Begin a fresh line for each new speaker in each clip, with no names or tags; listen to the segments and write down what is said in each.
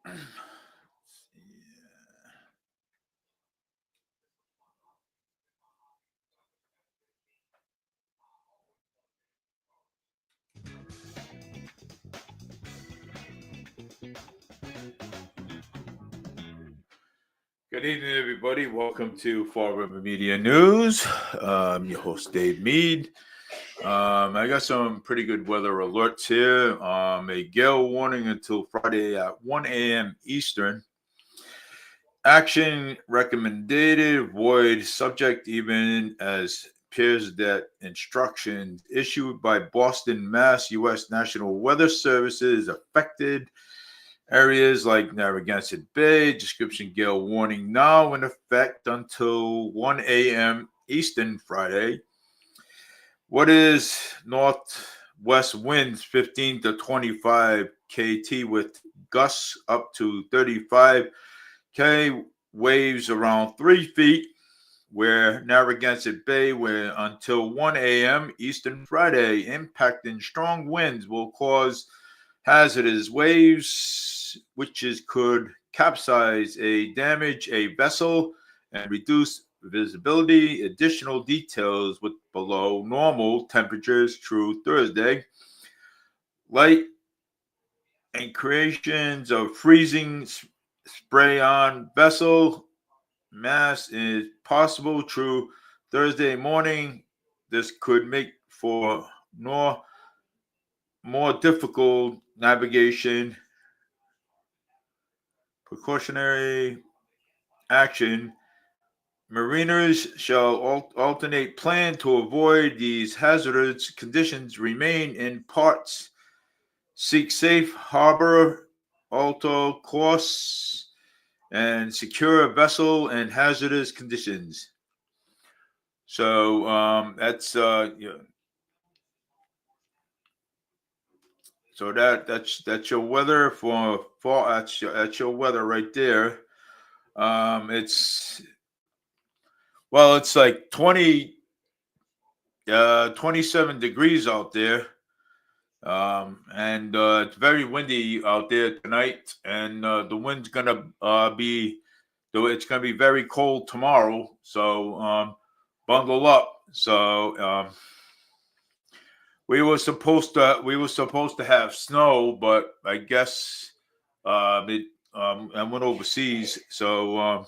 Good evening, everybody. Welcome to Fall River Media News. I'm your host, Dave Mead. I got some pretty good weather alerts here. A gale warning until Friday at 1 a.m. Eastern. Action recommended, avoid subject even as appears that instructions issued by Boston, Mass. U.S. National Weather Services affected areas like Narragansett Bay. Description gale warning now in effect until 1 a.m. Eastern Friday. What is northwest winds 15 to 25 kt with gusts up to 35 k, waves around 3 feet, where Narragansett Bay, where until 1 a.m. Eastern Friday, impacting strong winds will cause hazardous waves, which could capsize damage a vessel and reduce visibility. Additional details with below normal temperatures through Thursday. Light and creations of freezing spray on vessel mass is possible through Thursday morning. This could make for more difficult navigation. Precautionary action. Mariners shall alternate plan to avoid these hazardous conditions. Remain in ports. Seek safe harbor, alter course, and secure a vessel in hazardous conditions. So that's yeah. So that's your weather for fall. That's your weather right there. It's like 27 degrees out there. And it's very windy out there tonight, and the wind's gonna it's gonna be very cold tomorrow. So bundle up. So we were supposed to have snow, but I guess it I went overseas. So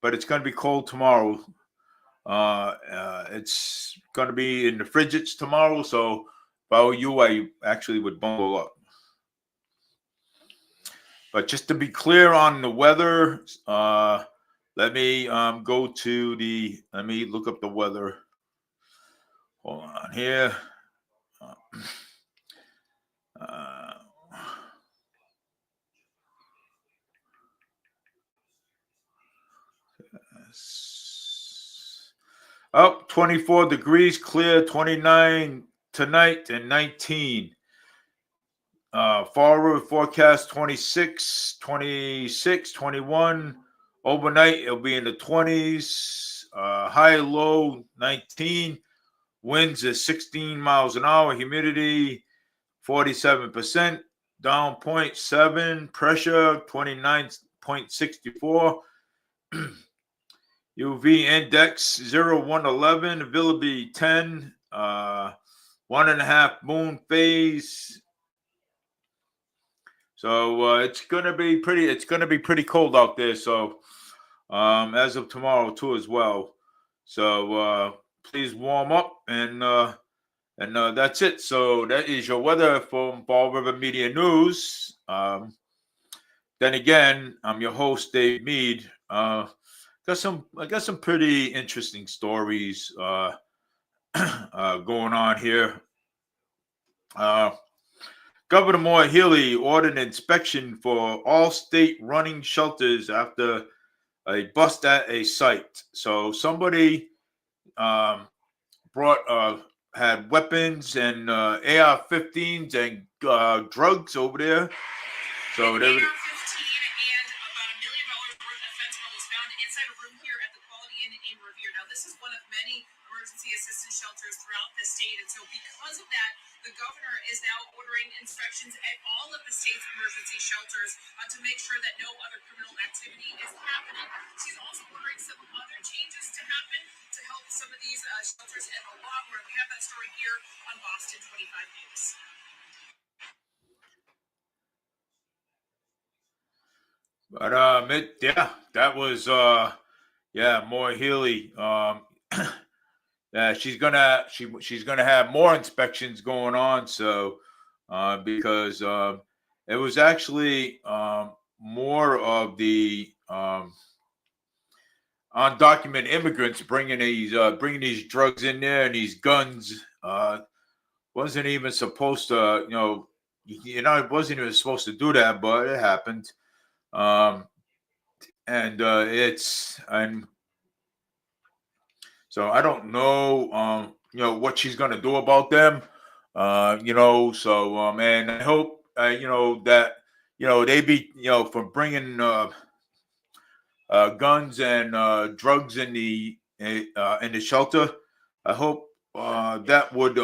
it's gonna be cold tomorrow. It's going to be in the frigid tomorrow, so if I were you, I actually would bundle up. But just to be clear on the weather, let me let me look up the weather. Hold on here. Uh, Oh, 24 degrees, clear, 29 tonight, and 19. Fall River forecast 26, 26, 21. Overnight, it'll be in the 20s. High, low, 19. Winds is 16 miles an hour. Humidity, 47%. Down 0.7. Pressure, 29.64. UV index 0111, availability 10, 1.5 moon phase. So it's gonna be pretty cold out there. So as of tomorrow too as well. So please warm up, and that's it. So that is your weather from Fall River Media News. Then again, I'm your host, Dave Mead. I got some pretty interesting stories going on here. Governor Moore Healey ordered inspection for all state running shelters after a bust at a site. So somebody had weapons and AR-15s and drugs over there. So they were.
Emergency assistance shelters throughout the state. And so because of that, the governor is now ordering inspections at all of the state's emergency shelters to make sure that no other criminal activity is happening. She's also ordering some other changes to happen to help some of these shelters in the long run. We have that story here on Boston 25 News.
But that was Maura Healey. She's gonna have more inspections going on. So because it was actually more of the undocumented immigrants bringing these drugs in there, and these guns wasn't even supposed to, it wasn't even supposed to do that, but it happened. So I don't know, what she's gonna do about them, So, and I hope, that, they be, for bringing guns and drugs in the shelter. I hope that would,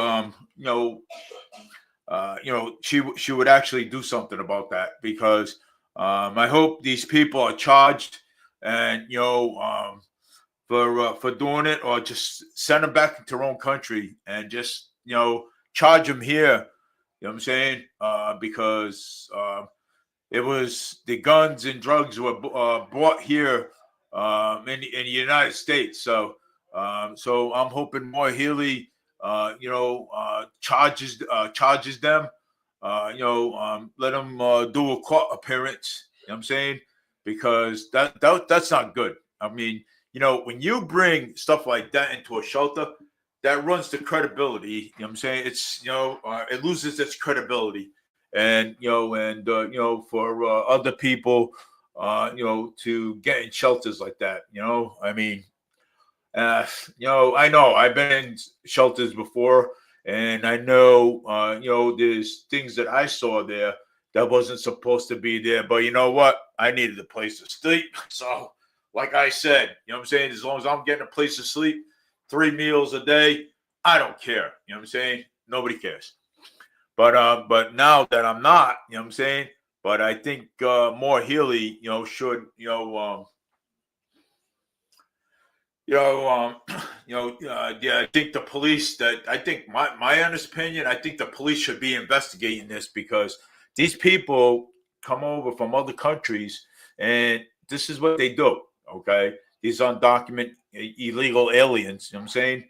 she would actually do something about that, because I hope these people are charged, and for doing it, or just send them back to their own country and just charge them here. You know what I'm saying? Because it was the guns and drugs were bought here in the United States. So I'm hoping Maura Healey charges them. Let them do a court appearance. You know what I'm saying? Because that's not good. I mean, when you bring stuff like that into a shelter, that runs the credibility. You know what I'm saying? It's it loses its credibility, and for other people, to get in shelters like that. I mean, I know I've been in shelters before, and I know, there's things that I saw there that wasn't supposed to be there. But you know what? I needed a place to sleep. So, like I said, you know what I'm saying? As long as I'm getting a place to sleep, 3 meals a day, I don't care. You know what I'm saying? Nobody cares. But now that I'm not, you know what I'm saying? But I think Maura Healey, should, I think the police, my honest opinion, I think the police should be investigating this, because these people come over from other countries, and this is what they do. Okay. These undocumented illegal aliens, you know what I'm saying?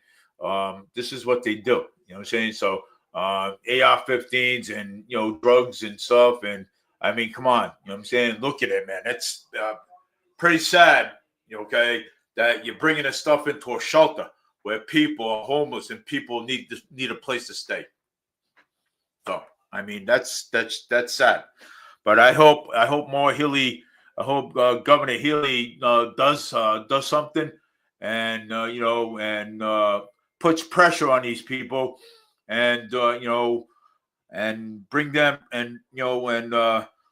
This is what they do. You know what I'm saying? So AR-15s and drugs and stuff. And I mean, come on, you know what I'm saying? Look at it, man. That's pretty sad, okay, that you're bringing this stuff into a shelter where people are homeless and people need a place to stay. So I mean, that's sad. But I hope Maura Healey, I hope Governor Healey does something, and and puts pressure on these people, and and bring them, and and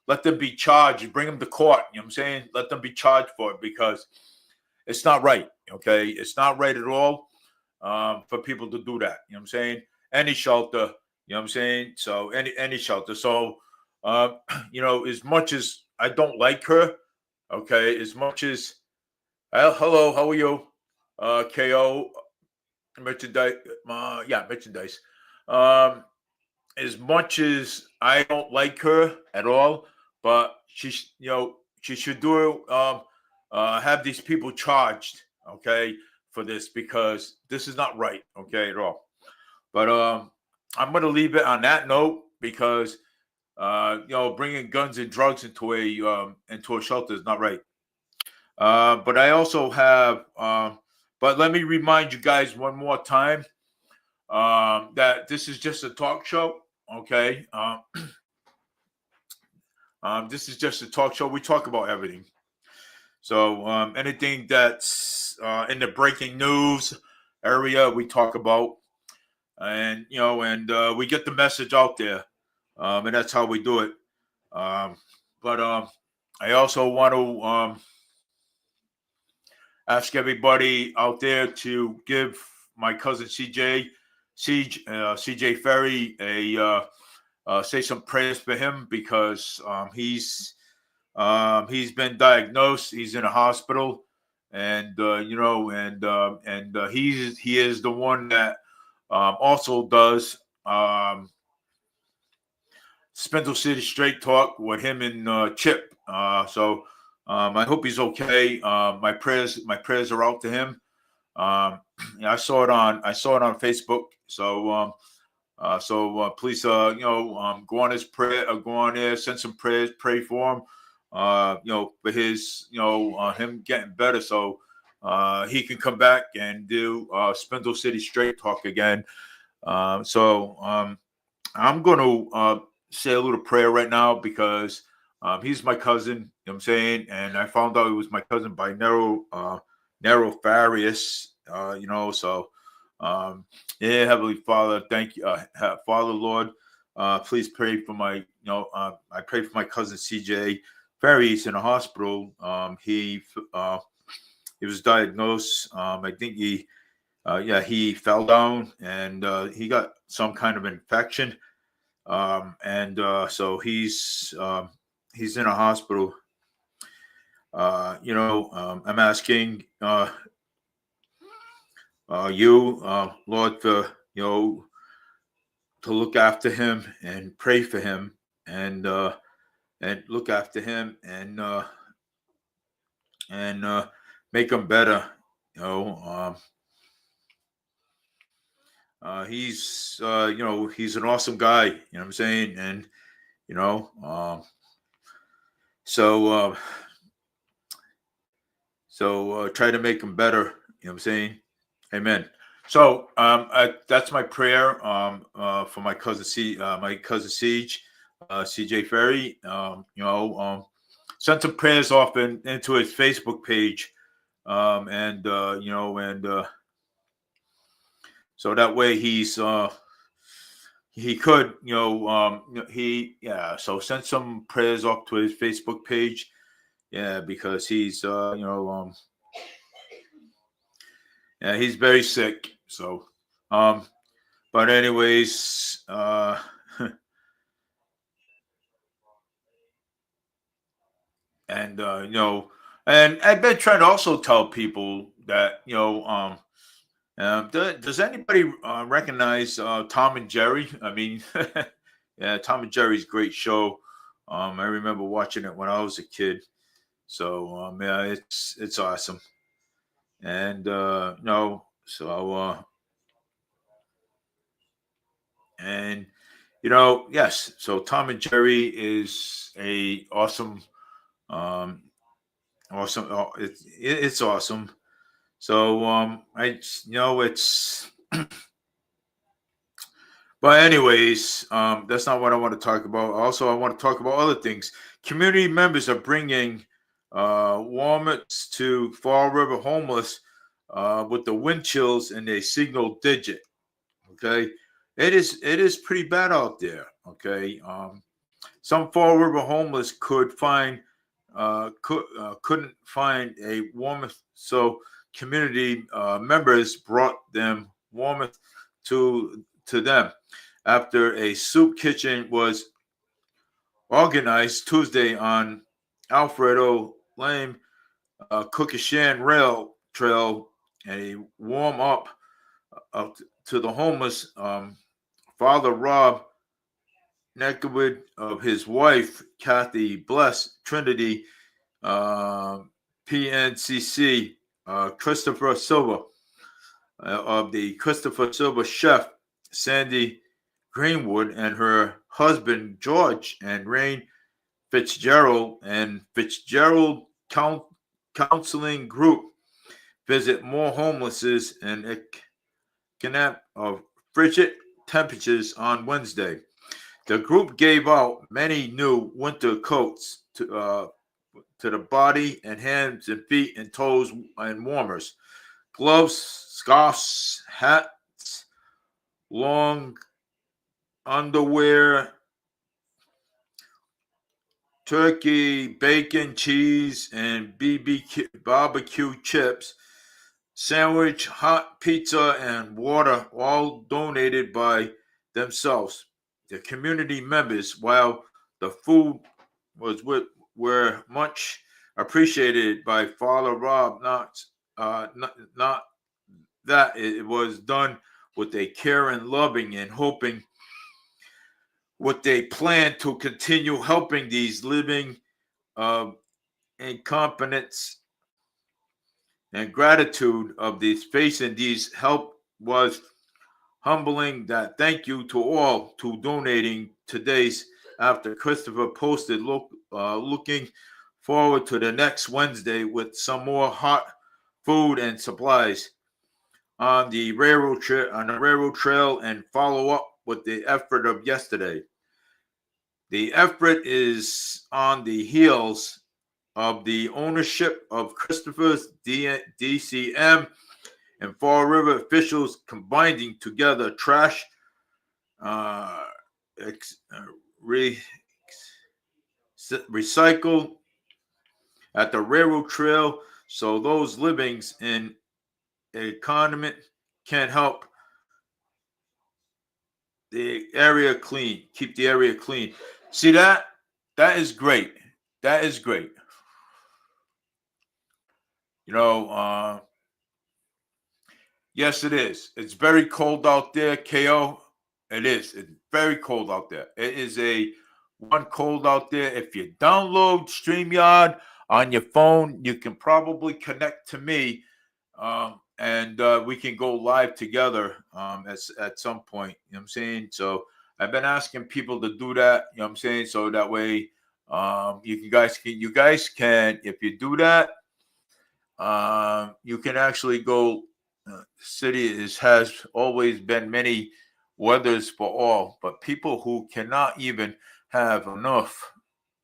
let them be charged, bring them to court. You know what I'm saying? Let them be charged for it, because it's not right. Okay, it's not right at all for people to do that. You know what I'm saying? Any shelter. You know what I'm saying? So any shelter. So as much as I don't like her, okay, as much as hello, how are you? KO merchandise, merchandise. As much as I don't like her at all, but she should do have these people charged, okay, for this, because this is not right, okay, at all. But I'm gonna leave it on that note, because bringing guns and drugs into a shelter is not right. But I also have, but let me remind you guys one more time that this is just a talk show, okay? This is just a talk show. We talk about everything. So anything that's in the breaking news area, we talk about, and we get the message out there, and that's how we do it. But I also want to ask everybody out there to give my cousin CJ CJ Ferry say some prayers for him because he's been diagnosed. He's in a hospital, and he is the one that also does Spindle City Straight Talk with him and Chip. So I hope he's okay. My prayers are out to him. I saw it on Facebook. So please go on his prayer, go on there, send some prayers, pray for him. For his him getting better, so he can come back and do Spindle City Straight Talk again. I'm going to say a little prayer right now because he's my cousin, you know what I'm saying? And I found out he was my cousin by Farius, yeah, Heavenly Father, thank you, Father, Lord, please pray for my, I pray for my cousin CJ Ferry. He's in a hospital. He was diagnosed. I think he fell down and he got some kind of infection. So he's in a hospital. I'm asking you, Lord, to look after him and pray for him and look after him and make him better. He's he's an awesome guy. You know what I'm saying? And try to make him better. You know what I'm saying? Amen. So that's my prayer for my cousin Siege, CJ Ferry. Sent some prayers off into his Facebook page, so that way he could so send some prayers off to his Facebook page, because he's he's very sick. So but anyways, and and I've been trying to also tell people that does anybody recognize Tom and Jerry? I mean, yeah, Tom and Jerry's a great show. I remember watching it when I was a kid. So yeah, it's awesome. And and yes, so Tom and Jerry is a awesome, it's awesome. So it's but anyways, that's not what I want to talk about. Also, I want to talk about other things. Community members are bringing warmers to Fall River homeless with the wind chills in a single digit. Okay, it is pretty bad out there. Okay, some Fall River homeless couldn't find a warmth, so community members brought them warmth to them after a soup kitchen was organized Tuesday on Alfredo Lane, Cookishan Rail Trail, a warm up to the homeless. Father Rob Neckerwood of his wife Kathy Bless Trinity PNCC, Christopher Silva of the Christopher Silva chef Sandy Greenwood and her husband George and Rain Fitzgerald and Fitzgerald Counseling Group visit more homelesses in a camp of frigid temperatures on Wednesday. The group gave out many new winter coats to the body and hands and feet and toes and warmers, gloves, scarves, hats, long underwear, turkey, bacon, cheese, and barbecue chips, sandwich, hot pizza, and water, all donated by themselves, the community members. While the food was were much appreciated by Father Rob, not that it was done with a care and loving and hoping what they plan to continue helping these living uh, incompetents and gratitude of these facing these help was humbling. That thank you to all to donating today's after Christopher posted looking forward to the next Wednesday with some more hot food and supplies on the railroad trail and follow up with the effort of yesterday. The effort is on the heels of the ownership of Christopher's DCM and Fall River officials combining together trash uh, recycle at the railroad trail so those livings in economy can help the area clean, keep the area clean. See that? That is great. That is great. You know, yes, it is. It's very cold out there, KO. It is. It's very cold out there. It is a one cold out there. If you download StreamYard on your phone, you can probably connect to me, and we can go live together at some point. You know what I'm saying? So I've been asking people to do that. You know what I'm saying? So that way, you guys can, if you do that, you can actually go. City has always been many weathers for all, but people who cannot even have enough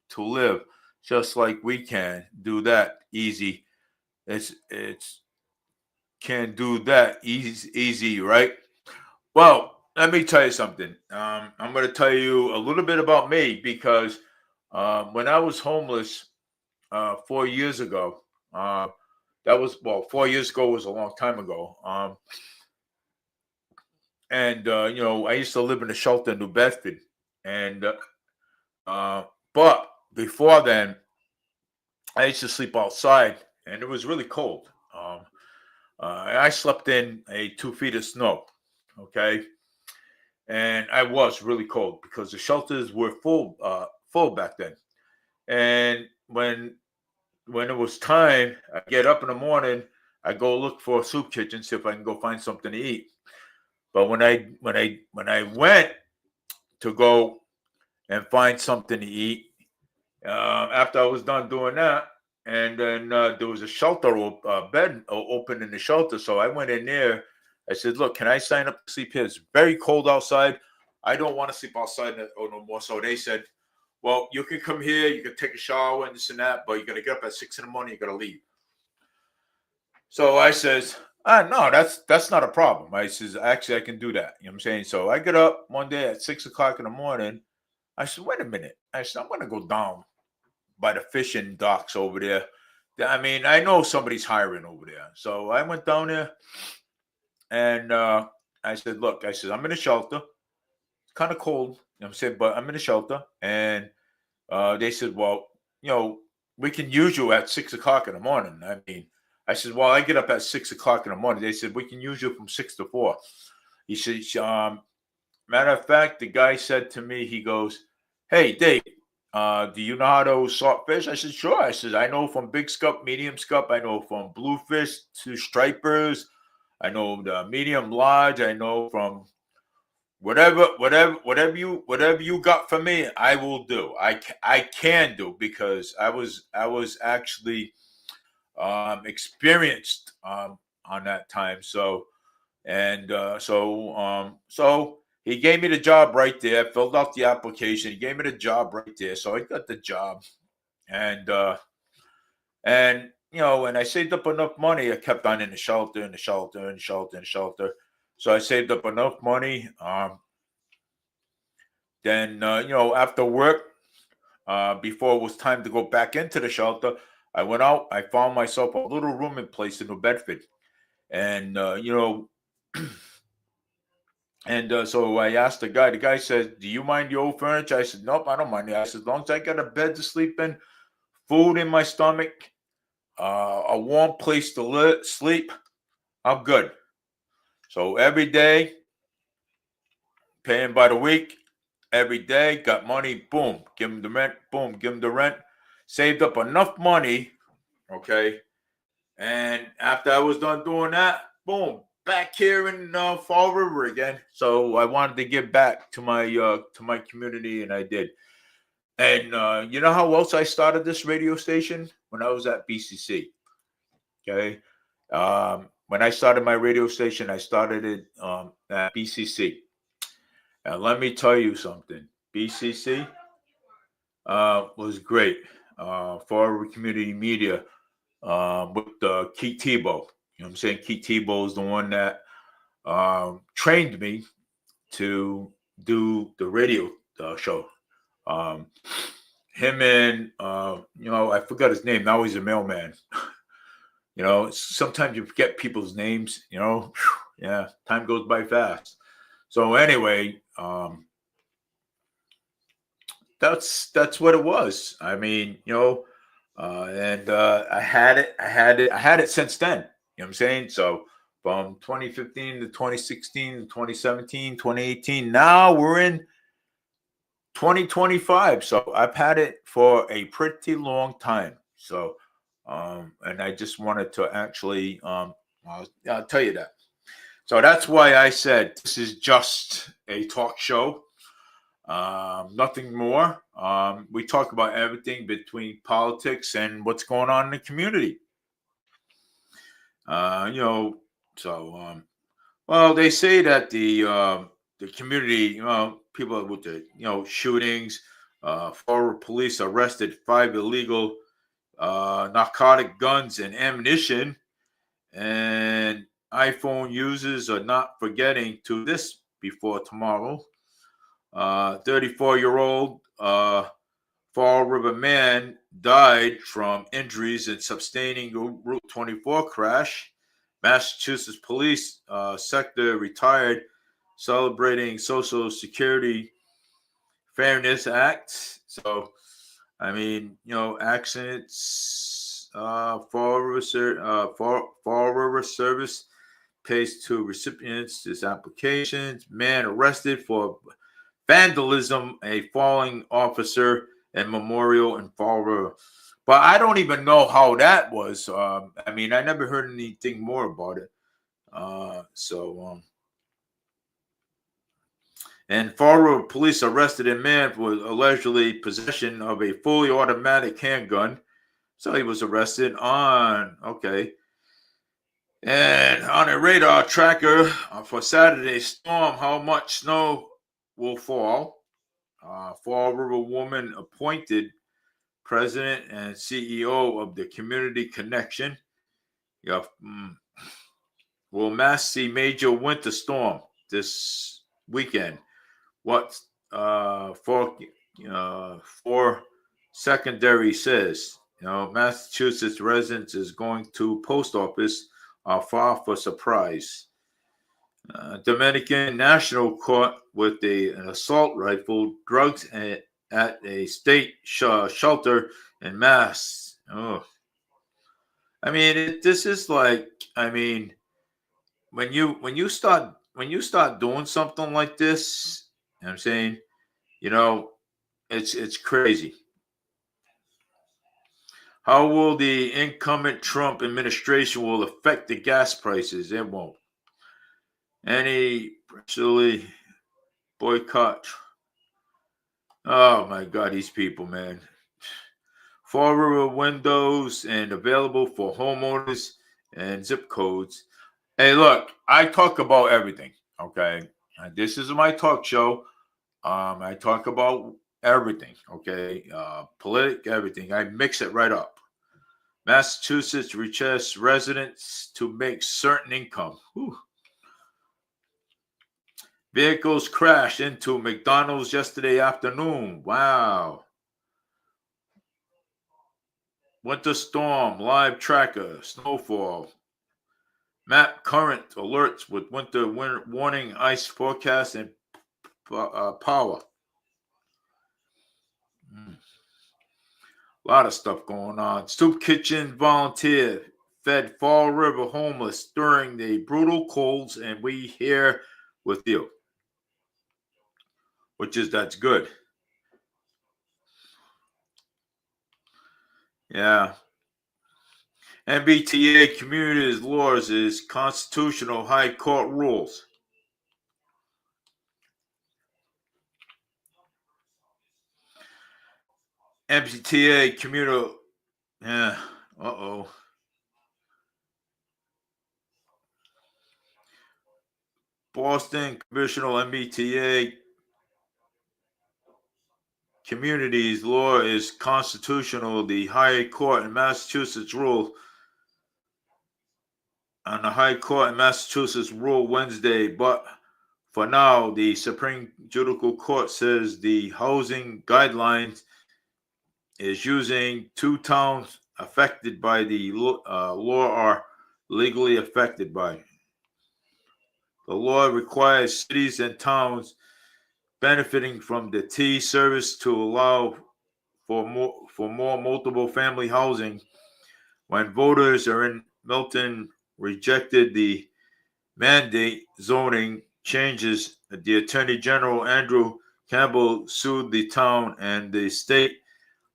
to live, just like we can do that easy. It's can do that easy, right? Well, let me tell you something. I'm going to tell you a little bit about me because when I was homeless 4 years ago. That was 4 years ago was a long time ago. And I used to live in a shelter in New Bedford, and but before then, I used to sleep outside, and it was really cold. I slept in a 2 feet of snow. Okay, and I was really cold because the shelters were full back then. And when it was time, I get up in the morning, I go look for a soup kitchen, see if I can go find something to eat. But when I went to go and find something to eat, after I was done doing that, and then there was a bed open in the shelter, so I went in there. I said, "Look, can I sign up to sleep here? It's very cold outside. I don't want to sleep outside no more." So they said, "Well, you can come here, you can take a shower and this and that, but you got to get up at 6 in the morning. You got to leave." So I says, no, that's not a problem. I says, actually, I can do that. You know what I'm saying? So I get up one day at 6 o'clock in the morning. I said, wait a minute. I said, I'm going to go down by the fishing docks over there. I mean, I know somebody's hiring over there. So I went down there and I said, look, I said, I'm in a shelter. It's kind of cold. You know what I'm saying? But I'm in a shelter. And they said, well, we can use you at 6 o'clock in the morning. I mean, I said, well, I get up at 6 o'clock in the morning. They said, we can use you from 6 to 4. He said, matter of fact, the guy said to me, he goes, hey, Dave, do you know how to salt fish? I said, sure. I said, I know from big scup, medium scup. I know from bluefish to stripers. I know the medium large. I know from whatever you got for me, I will do. I can do because I was actually experienced on that time. So so he gave me the job right there. Filled out the application. He gave me the job right there. So I got the job, and and I saved up enough money. I kept on in the shelter, in the shelter, in the shelter, in the shelter. So I saved up enough money. Then after work, before it was time to go back into the shelter, I went out. I found myself a little rooming place in New Bedford, And and so I asked the guy. The guy said, "Do you mind the old furniture?" I said, "Nope, I don't mind it." I said, "As long as I got a bed to sleep in, food in my stomach, a warm place to sleep, I'm good." So every day, paying by the week, every day, got money, boom, give him the rent, boom, give him the rent. Saved up enough money, okay. And after I was done doing that, boom, back here in Fall River again. So I wanted to give back to my community, and I did. And you know how else I started this radio station? When I was at BCC. Okay. When I started my radio station, I started it at BCC. And let me tell you something. BCC was great for community media with Keith Tebow. You know what I'm saying? Keith Tebow is the one that trained me to do the radio show. Um, him and I forgot his name. Now he's a mailman. Sometimes you forget people's names. Yeah, time goes by fast. So anyway, that's what it was. I mean, and I had it since then. You know what I'm saying? So from 2015 to 2016 to 2017, 2018. Now we're in 2025. So I've had it for a pretty long time. So, and I just wanted to actually, I'll tell you that. So that's why I said this is just a talk show. Nothing more. We talk about everything between politics and what's going on in the community. Well, they say that the community, people with the shootings, Florida police arrested 5 illegal narcotic guns and ammunition, and iPhone users are not forgetting to this before tomorrow. 34-year-old Fall River man died from injuries in sustaining a Route 24 crash. Massachusetts police sector retired, celebrating Social Security Fairness Act. So, I mean, accidents. Fall River Service pays to recipients his applications. Man arrested for vandalism, a falling officer, and memorial in Fall River. But I don't even know how that was. I mean, I never heard anything more about it. And Fall River police arrested a man for allegedly possession of a fully automatic handgun. So he was arrested okay. And on a radar tracker for Saturday's storm, how much snow will fall. Fall River woman appointed president and CEO of the Community Connection. Will Mass see major winter storm this weekend? What for secondary says, Massachusetts residents is going to post office are far for surprise. Dominican National caught with an assault rifle, drugs at a state shelter in Mass. Oh, I mean, this is like, I mean, when you start doing something like this, you know what I'm saying, it's crazy. How will the incoming Trump administration will affect the gas prices? It won't. Any actually boycott. Oh my God, these people, man. Fall River windows and available for homeowners and zip codes. Hey, look, I talk about everything. Okay, this is my talk show. I talk about everything. Okay, everything. I mix it right up. Massachusetts requests residents to make certain income. Whew. Vehicles crashed into McDonald's yesterday afternoon. Wow. Winter storm, live tracker, snowfall. Map current alerts with winter warning, ice forecast, and power. A lot of stuff going on. Soup Kitchen volunteer fed Fall River homeless during the brutal colds, and we here with you, that's good. Yeah. MBTA communities laws is constitutional high court rules. MBTA commuter, yeah, Boston Commissioner MBTA communities law is constitutional. The higher court in Massachusetts ruled on the high court in Massachusetts ruled Wednesday, but for now, the Supreme Judicial Court says the housing guidelines is using 2 towns affected by the law are legally affected by. The law requires cities and towns benefiting from the T service to allow for more multiple family housing. When voters are in Milton rejected the mandate zoning changes, the Attorney General Andrew Campbell sued the town, and the state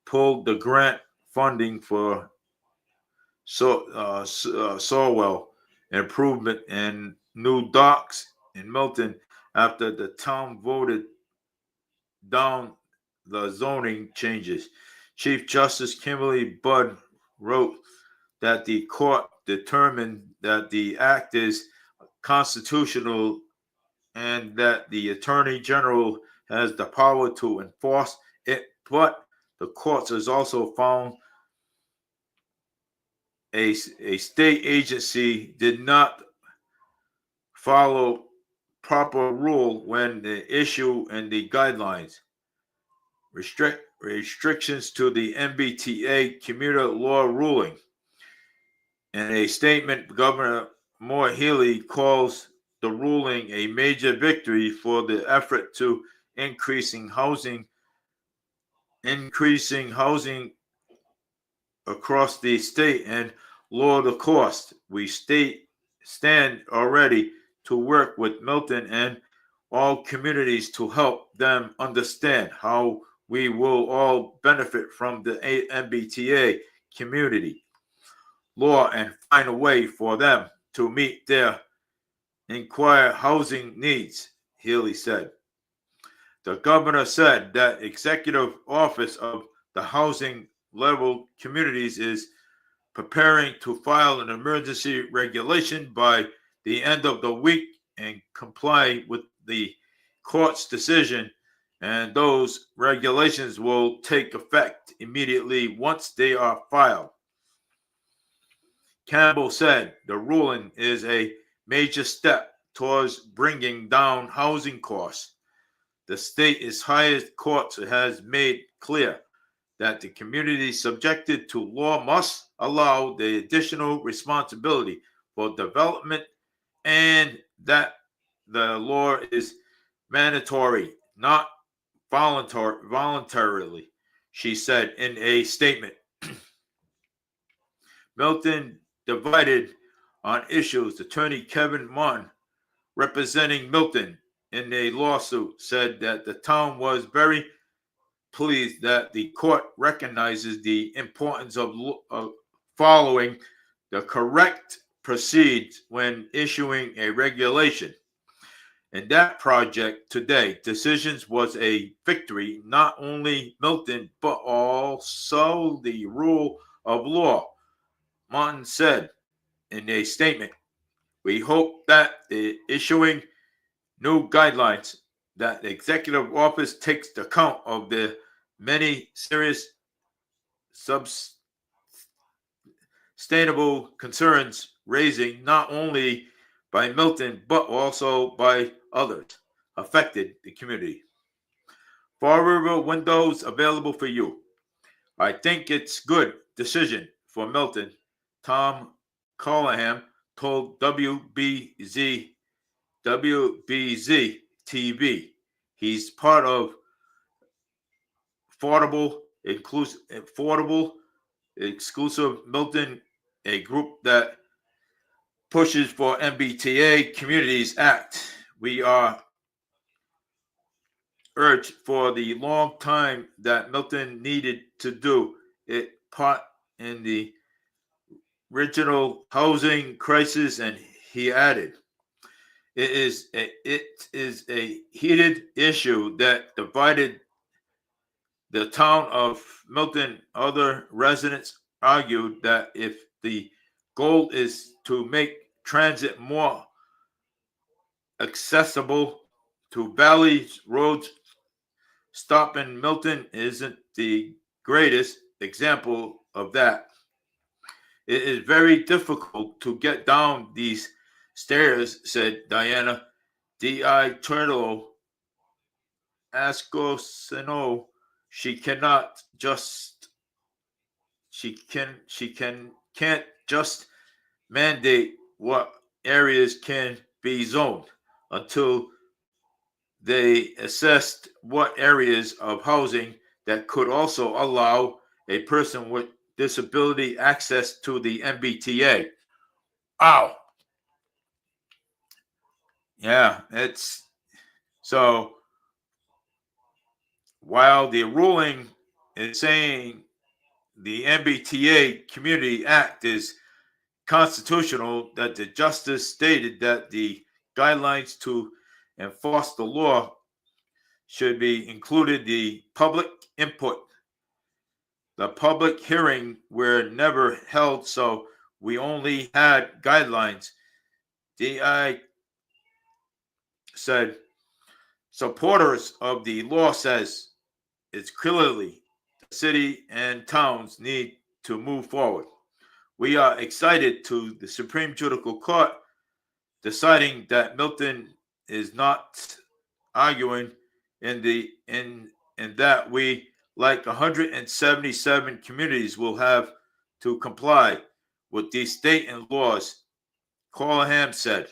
pulled the grant funding for Sowell improvement and new docks in Milton after the town voted down the zoning changes. Chief Justice Kimberly Budd wrote that the court determined that the act is constitutional and that the Attorney General has the power to enforce it, but the courts has also found a state agency did not follow proper rule when the issue and the guidelines restrictions to the MBTA commuter law ruling. In a statement, Governor Moore Healey calls the ruling a major victory for the effort to increasing housing across the state and lower the cost. We stand already to work with Milton and all communities to help them understand how we will all benefit from the MBTA community law and find a way for them to meet their inquire housing needs, Healey said. The governor said that executive office of the housing level communities is preparing to file an emergency regulation by the end of the week and comply with the court's decision, and those regulations will take effect immediately once they are filed. Campbell said the ruling is a major step towards bringing down housing costs. The state's highest court has made clear that the community subjected to law must allow the additional responsibility for development and that the law is mandatory, not voluntarily, she said in a statement. Milton divided on issues. Attorney Kevin Munn, representing Milton in a lawsuit, said that the town was very pleased that the court recognizes the importance of following the correct procedures when issuing a regulation. In that project today, decisions was a victory, not only Milton, but also the rule of law. Martin said in a statement, we hope that the issuing new guidelines that the executive office takes account of the many serious sustainable concerns raising not only by Milton, but also by others affected the community. Fall River windows available for you. I think it's good decision for Milton. Tom Callahan, told WBZ TV he's part of affordable, exclusive Milton, a group that pushes for MBTA Communities Act. We are urged for the long time that Milton needed to do it part in the regional housing crisis, and he added, it is a heated issue that divided the town of Milton. Other residents argued that if the goal is to make transit more accessible to valleys, roads, stop in Milton isn't the greatest example of that. It is very difficult to get down these stairs, said Diana D.I. Turtle Ascosino. Can't just mandate what areas can be zoned until they assessed what areas of housing that could also allow a person with disability access to the MBTA. Wow. Yeah, it's so while the ruling is saying the MBTA Community Act is constitutional, that the justice stated that the guidelines to enforce the law should be included the public input. The public hearing were never held, so we only had guidelines. DI said supporters of the law says it's clearly the city and towns need to move forward. We are excited to the Supreme Judicial Court deciding that Milton is not arguing in that we, like 177 communities, will have to comply with these state and laws. Callahan said.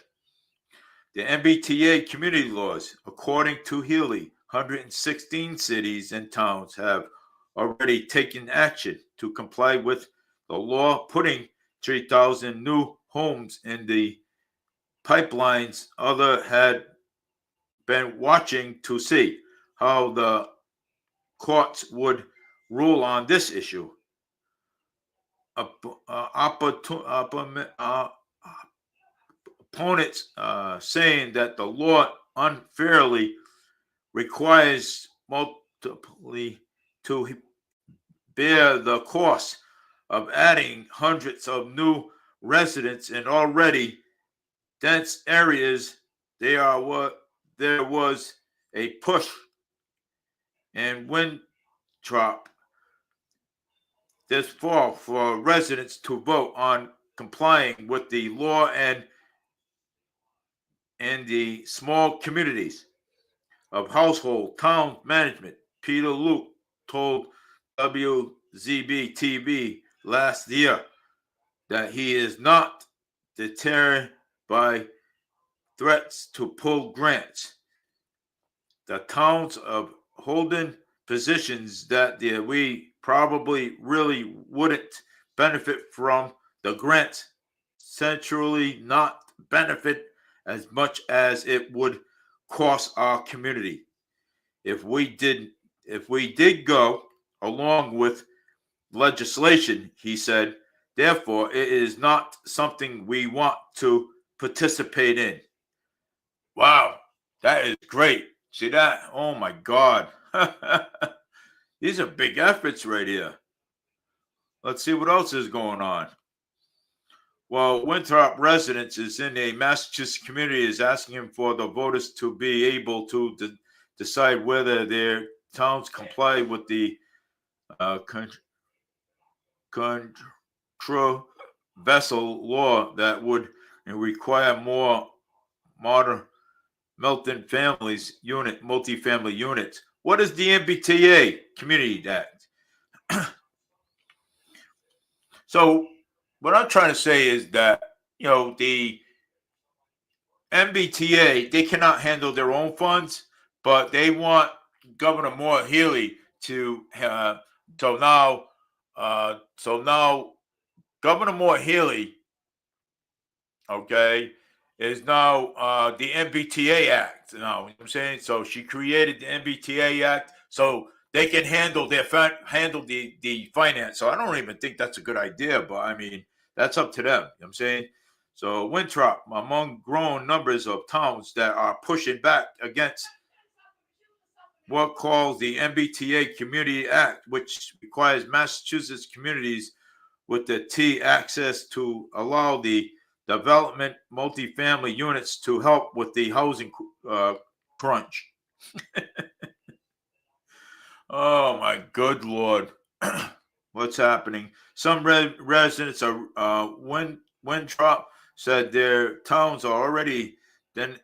The MBTA community laws, according to Healy, 116 cities and towns have already taken action to comply with the law, putting 3,000 new homes in the pipelines. Other had been watching to see how the courts would rule on this issue. Opponents saying that the law unfairly requires multiply to bear the cost of adding hundreds of new residents in already dense areas. There was a push and Winthrop this fall for residents to vote on complying with the law and in the small communities of household town management. Peter Luke told WZB TV last year that he is not deterred by threats to pull grants. The towns of holding positions that we probably really wouldn't benefit from the grants, centrally not benefit as much as it would cost our community if we did go along with legislation, he said. Therefore, it is not something we want to participate in. Wow, that is great. See that? Oh my God. These are big efforts right here. Let's see what else is going on. Well, Winthrop residents is in a Massachusetts community is asking for the voters to be able to decide whether their towns comply with the controversial law that would require more modern multifamily units. What is the MBTA Community Act? So what I'm trying to say is that the MBTA, they cannot handle their own funds, but they want Governor Moore Healy to. So now Governor Moore Healy, okay, is now the MBTA Act. Now, you know what I'm saying? So she created the MBTA Act so they can handle the finance. So I don't even think that's a good idea, but I mean, that's up to them. You know what I'm saying? So Winthrop, among growing numbers of towns that are pushing back against what calls the MBTA Community Act, which requires Massachusetts communities with the T access to allow the development multifamily units to help with the housing crunch. Oh my good Lord. What's happening? Some residents are Winthrop said their towns are already dense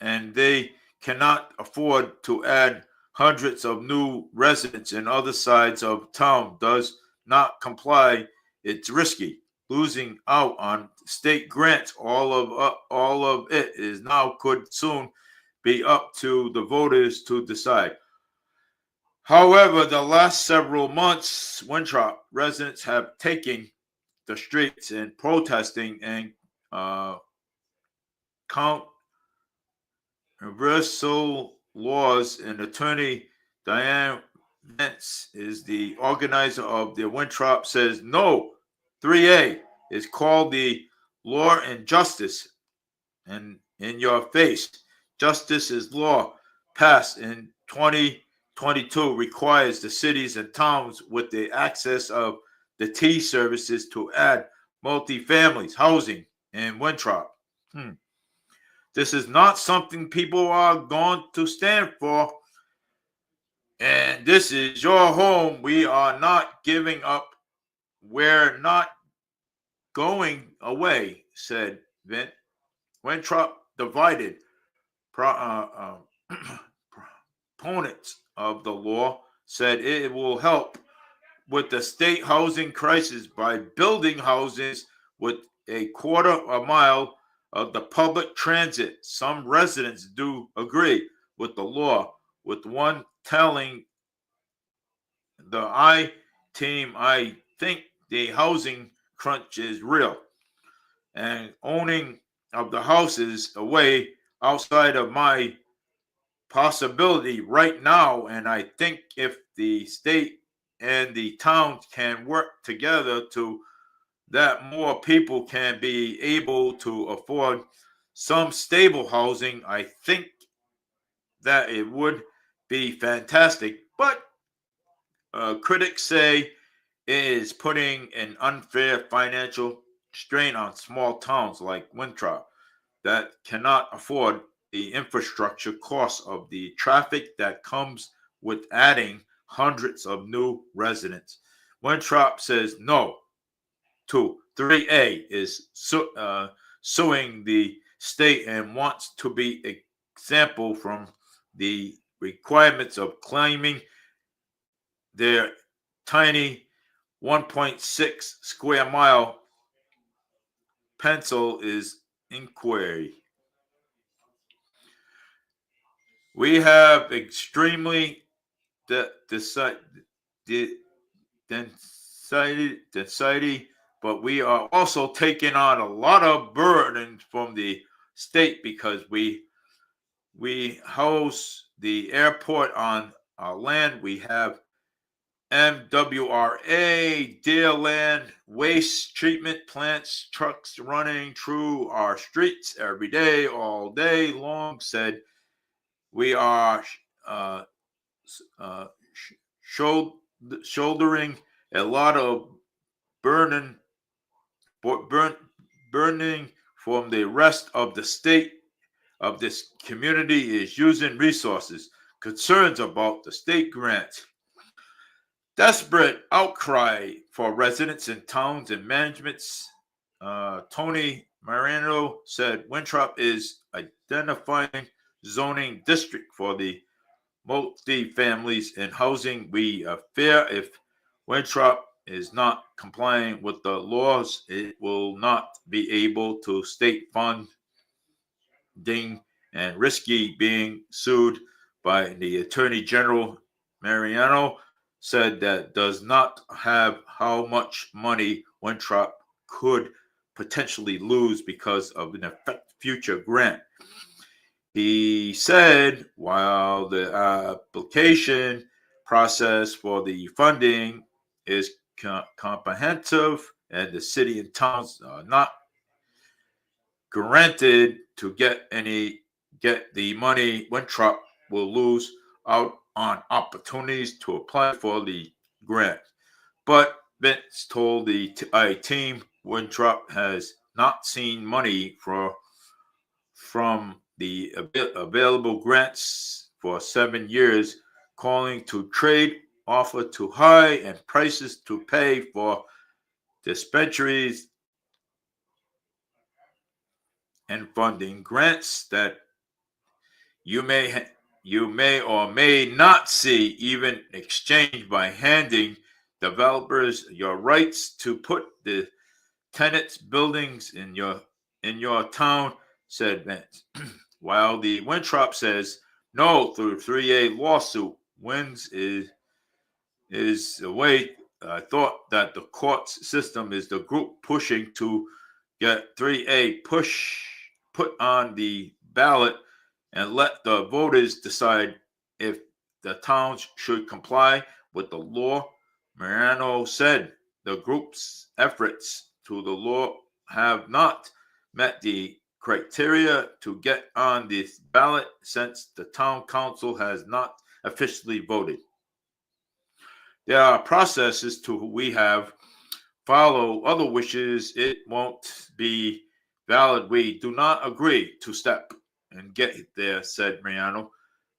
and they cannot afford to add hundreds of new residents, and other sides of town does not comply. It's risky. Losing out on state grants, all of it is now could soon be up to the voters to decide. However, the last several months, Winthrop residents have taken the streets and protesting and controversial laws, and attorney Diane Vance is the organizer of the Winthrop says no. 3A is called the Law and Justice, and in your face. Justice is law passed in 2022 requires the cities and towns with the access of the T services to add multi-families housing in Winthrop. This is not something people are going to stand for. And this is your home. We are not giving up. We're not going away, said Vint. Winthrop divided opponents of the law said it will help with the state housing crisis by building houses with a quarter a mile of the public transit. Some residents do agree with the law, with one telling the I-Team, I think the housing crunch is real, and owning of the houses away outside of my possibility right now. And I think if the state and the towns can work together to that more people can be able to afford some stable housing, I think that it would be fantastic. But critics say it is putting an unfair financial strain on small towns like Winthrop that cannot afford the infrastructure costs of the traffic that comes with adding hundreds of new residents. Winthrop says no to 3A is suing the state and wants to be example from the requirements of claiming their tiny 1.6 square mile pencil is inquiry. We have extremely density, but we are also taking on a lot of burdens from the state because we house the airport on our land. We have MWRA, Deerland, waste treatment plants, trucks running through our streets every day, all day long, said we are shouldering a lot of burning from the rest of the state of this community is using resources. Concerns about the state grant. Desperate outcry for residents in towns and managements. Tony Marino said Winthrop is identifying zoning district for the multi-families in housing. We fear if Winthrop is not complying with the laws, it will not be able to state funding and risky being sued by the Attorney General. Mariano said that does not have how much money Winthrop could potentially lose because of an future grant. He said while the application process for the funding is comprehensive and the city and towns are not granted to get the money, Winthrop will lose out on opportunities to apply for the grant. But Vince told the team Winthrop has not seen money from the available grants for 7 years, calling to trade offer too high and prices to pay for dispensaries and funding grants that you may or may not see even exchanged by handing developers your rights to put the tenants buildings in your town, said Vince. While the Winthrop says no through 3A lawsuit wins is the way. I thought that the courts system is the group pushing to get 3A put on the ballot and let the voters decide if the towns should comply with the law. Mariano said the group's efforts to the law have not met the criteria to get on this ballot since the town council has not officially voted. There are processes to we have follow other wishes. It won't be valid. We do not agree to step and get there, said Mariano.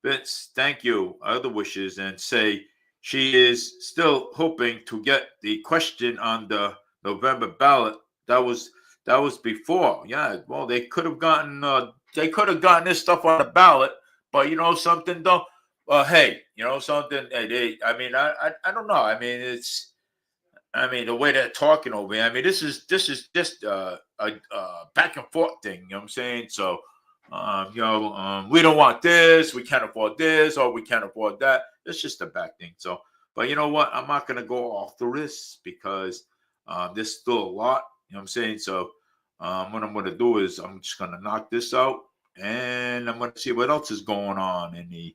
Vince, thank you. Other wishes and say she is still hoping to get the question on the November ballot. That was before. Yeah, well, they could have gotten this stuff on the ballot, but you know something though. Hey, you know something. I don't know. The way they're talking over here. I mean, this is just a back and forth thing. You know what I'm saying? So, we don't want this. We can't afford this, or we can't afford that. It's just a back thing. So, but you know what? I'm not going to go off the risk because there's still a lot. You know what I'm saying? So, what I'm going to do is I'm just going to knock this out, and I'm going to see what else is going on in the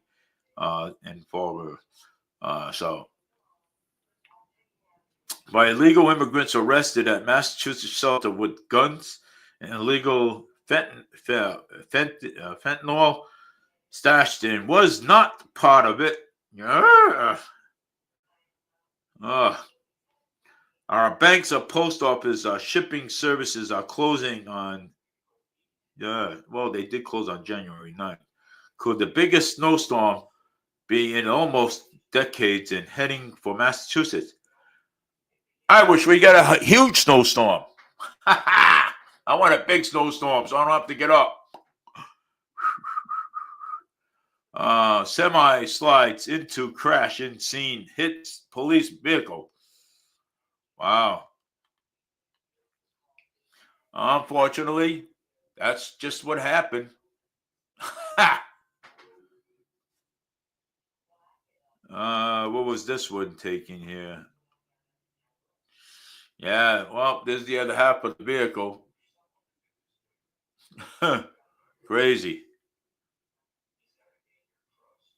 forward. So. By illegal immigrants arrested at Massachusetts shelter with guns and illegal fentanyl stashed in was not part of it. Our banks, our post office, our shipping services are closing on. Well, they did close on January 9th. Could the biggest snowstorm be in almost decades and heading for Massachusetts? I wish we got a huge snowstorm. I want a big snowstorm so I don't have to get up. Semi slides into crash in scene, hits police vehicle. Wow. Unfortunately, that's just what happened. What was this one taking here? Yeah, well, there's the other half of the vehicle. Crazy.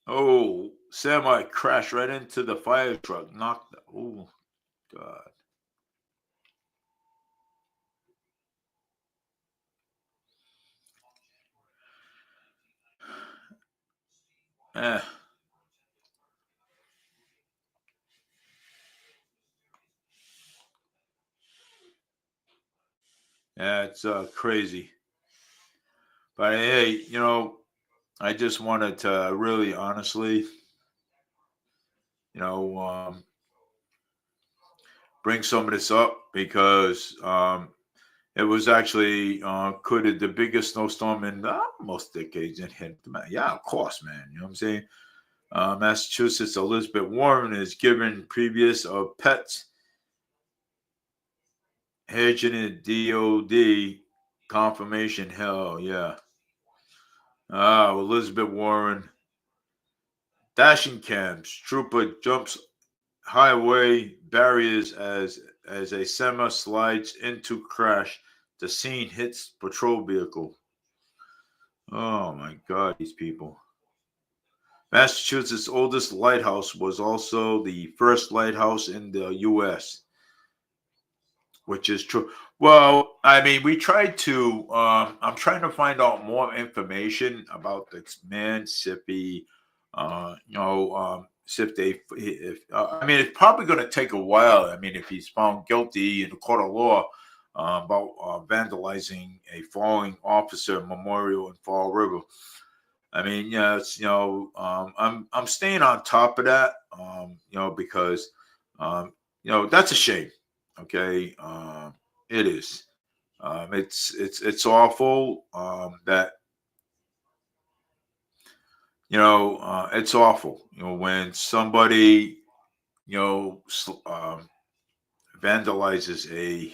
Oh, semi crashed right into the fire truck. Knocked. Oh, God. Eh. Yeah, it's crazy. But hey, I just wanted to really honestly, bring some of this up because it was actually could the biggest snowstorm in most decades in hit. Yeah, of course, man. You know what I'm saying? Massachusetts Elizabeth Warren is given previous of pets Hedging in DOD confirmation. Hell yeah. Elizabeth Warren. Dashing cams. Trooper jumps highway barriers as a semi slides into crash. The scene hits patrol vehicle. Oh my God, these people. Massachusetts' oldest lighthouse was also the first lighthouse in the U.S., which is true. Well, I mean, we tried to. I'm trying to find out more information about this man, Sippy. If they, if I mean, it's probably going to take a while. I mean, if he's found guilty in a court of law about vandalizing a falling officer memorial in Fall River. I mean, yeah, it's I'm staying on top of that, because that's a shame. Okay, it is. It's awful that it's awful. When somebody vandalizes a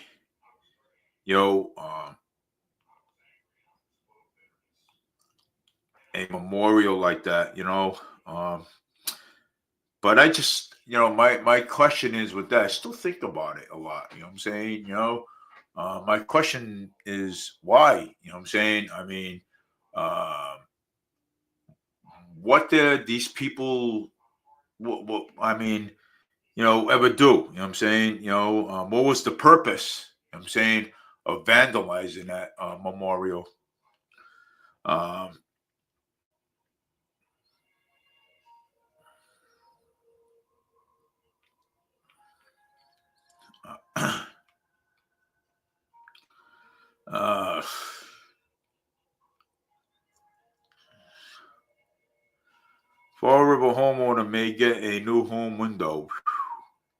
memorial like that. But I just my question is with that. I still think about it a lot. You know what I'm saying? My question is why? You know what I'm saying? I mean, uh, what did these people? What I mean, ever do? You know what I'm saying? What was the purpose? You know what I'm saying of vandalizing that memorial. Um, uh, Fall River homeowner may get a new home window.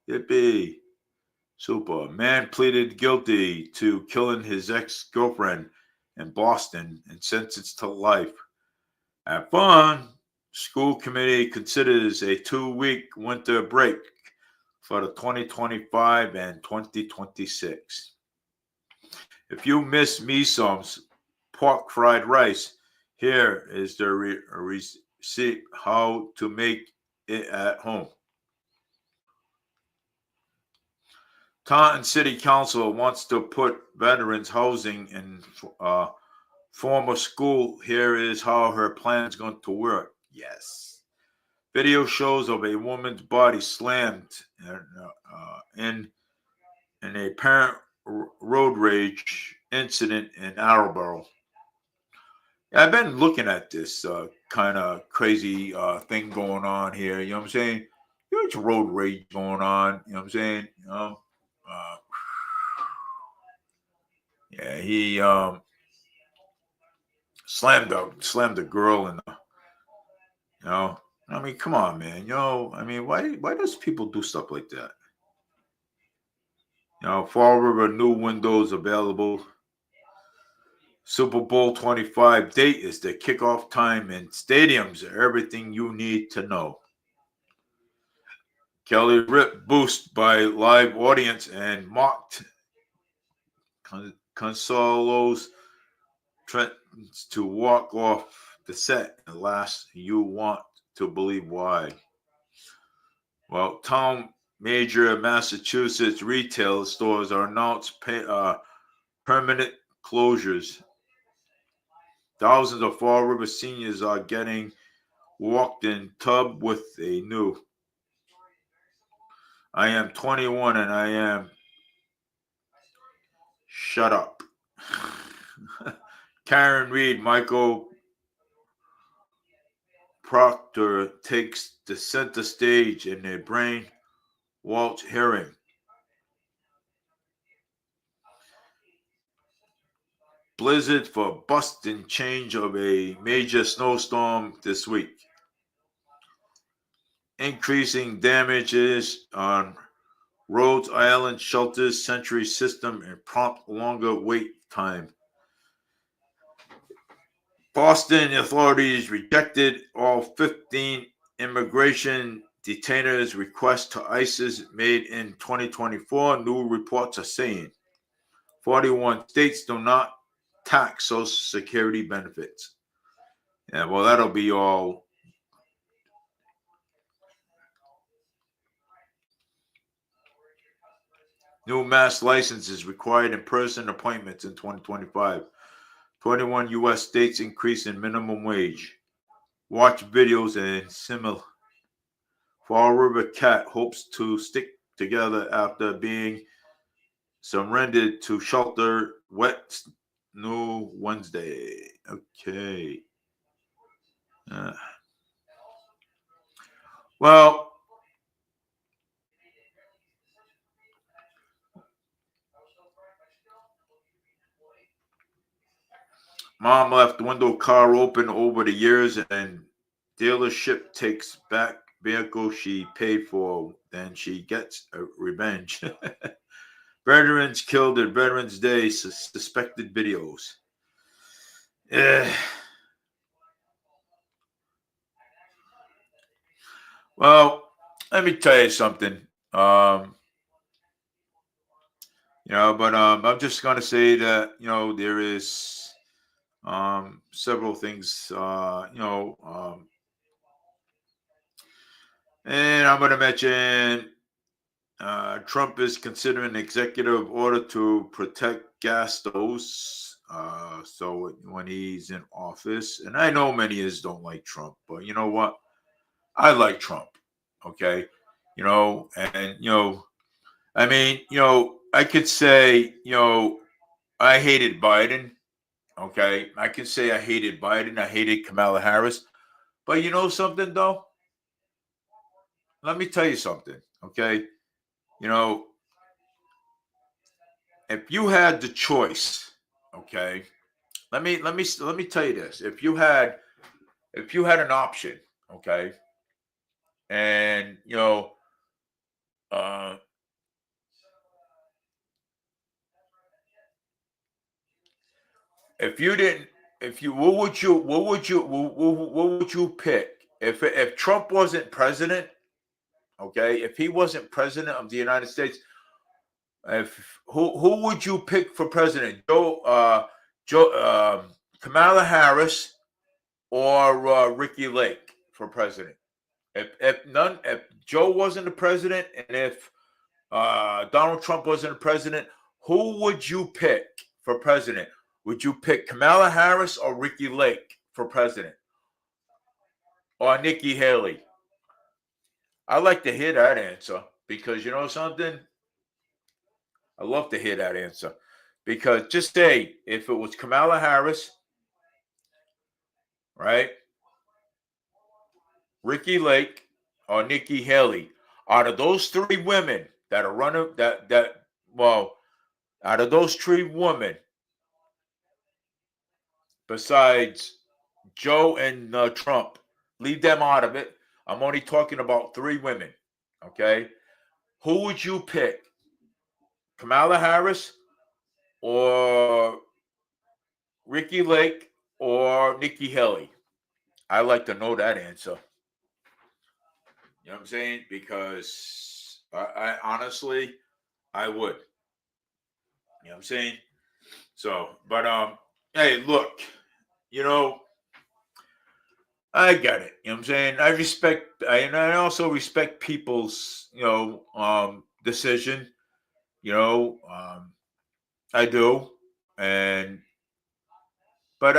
Yippee. Super. Man pleaded guilty to killing his ex-girlfriend in Boston and sentenced to life. Have fun. School committee considers a 2-week winter break for the 2025 and 2026. If you miss Misoms pork fried rice, here is the receipt how to make it at home. Taunton City Council wants to put veterans housing in former school. Here is how her plan is going to work. Yes. Video shows of a woman's body slammed in a apparent road rage incident in Attleboro. I've been looking at this kind of crazy thing going on here. You know what I'm saying? There's road rage going on. You know what I'm saying? Yeah, he slammed a girl in the. I mean, come on, man. I mean, why does people do stuff like that? Fall River new windows available. Super Bowl 25 date is the kickoff time, and stadiums are everything you need to know. Kelly Rip boost by live audience and mocked Consolos threatens to walk off the set unless you want to believe why. Well, town major Massachusetts retail stores are announced permanent closures. Thousands of Fall River seniors are getting walked in tub with a new. I am 21 and I am. Shut up. Karen Reed, Michael Proctor takes the center stage in a brain Walt hearing. Blizzard for busting change of a major snowstorm this week. Increasing damages on Rhode Island shelters, Century System, and prompt longer wait time. Boston authorities rejected all 15 immigration detainers' requests to ISIS made in 2024, new reports are saying. 41 states do not tax Social Security benefits. Yeah, well, that'll be all. New mass licenses required in-person appointments in 2025. 21 U.S. states increase in minimum wage. Watch videos and similar. Fall River Cat hopes to stick together after being surrendered to shelter wet new Wednesday. Okay. Well, mom left window car open over the years and dealership takes back vehicle she paid for. Then she gets a revenge. Veterans killed at Veterans Day, suspected videos. Well, let me tell you something. I'm just gonna say that there is several things. And I'm gonna mention Trump is considering an executive order to protect gas stoves. So when he's in office, and I know many of us don't like Trump, but you know what? I like Trump. Okay. I could say, I hated Biden. Okay. I could say I hated Biden. I hated Kamala Harris. But you know something, though? Let me tell you something. Okay. If you had the choice, okay, let me tell you this. If you had an option, okay, and uh, if you didn't, if you, what would you pick if Trump wasn't president? Okay, if he wasn't president of the United States, if who would you pick for president? Kamala Harris or Ricky Lake for president? If Joe wasn't the president, and if Donald Trump wasn't the president, who would you pick for president? Would you pick Kamala Harris or Ricky Lake for president? Or Nikki Haley? I'd like to hear that answer, because you know something? I love to hear that answer. Because just say if it was Kamala Harris, right? Ricky Lake or Nikki Haley, out of those three women that are running out of those three women, besides Joe and Trump, leave them out of it. I'm only talking about three women. Okay, who would you pick? Kamala Harris or Ricky Lake or Nikki Haley? I'd like to know that answer. You know what I'm saying? Because I honestly, I would. You know what I'm saying? So, but hey, look, you know, I get it. You know what I'm saying? And I also respect people's, decision. I do. And, but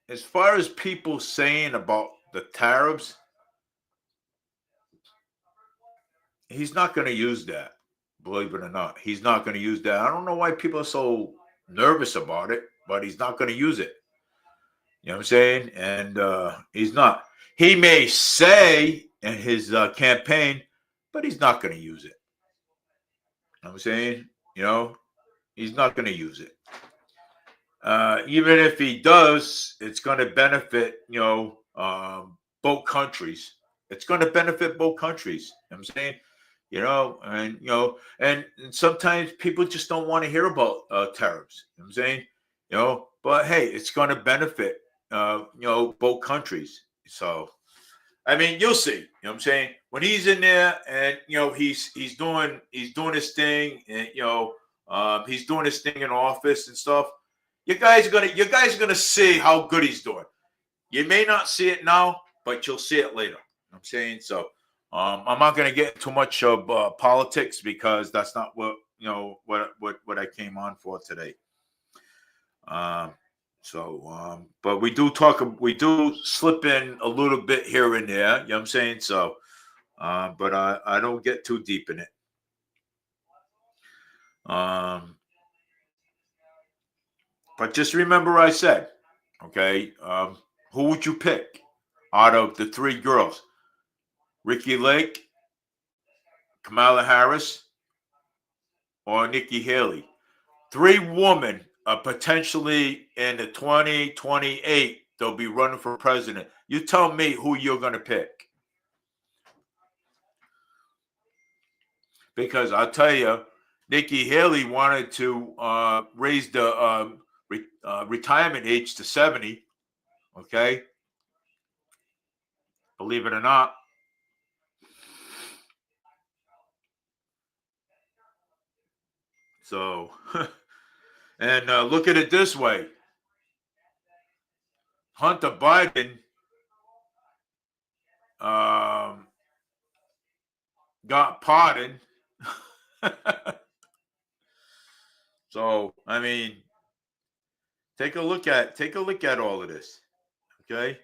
as far as people saying about the tariffs, he's not going to use that. Believe it or not, he's not going to use that. I don't know why people are so nervous about it, but he's not going to use it. You know what I'm saying? And he's not. He may say in his campaign, but he's not going to use it. You know what I'm saying? He's not going to use it. Even if he does, it's going to benefit, both countries. It's going to benefit both countries. You know what I'm saying? And sometimes people just don't want to hear about tariffs. You know what I'm saying? But hey, it's going to benefit, both countries. So, I mean, you'll see. You know what I'm saying? When he's in there and he's doing his thing, and He's doing his thing in office and stuff. You guys are gonna see how good he's doing. You may not see it now, but you'll see it later. I'm saying so. I'm not gonna get too much of politics because that's not what what I came on for today. But we do slip in a little bit here and there. You know what I'm saying? So, but I don't get too deep in it. But just remember I said, okay, who would you pick out of the three girls? Ricky Lake, Kamala Harris, or Nikki Haley? Three women potentially in the 2028, they'll be running for president. You tell me who you're going to pick. Because I'll tell you, Nikki Haley wanted to raise the retirement age to 70. Okay. Believe it or not. So, and look at it this way. Hunter Biden got pardoned. So, I mean, take a look at all of this. Okay.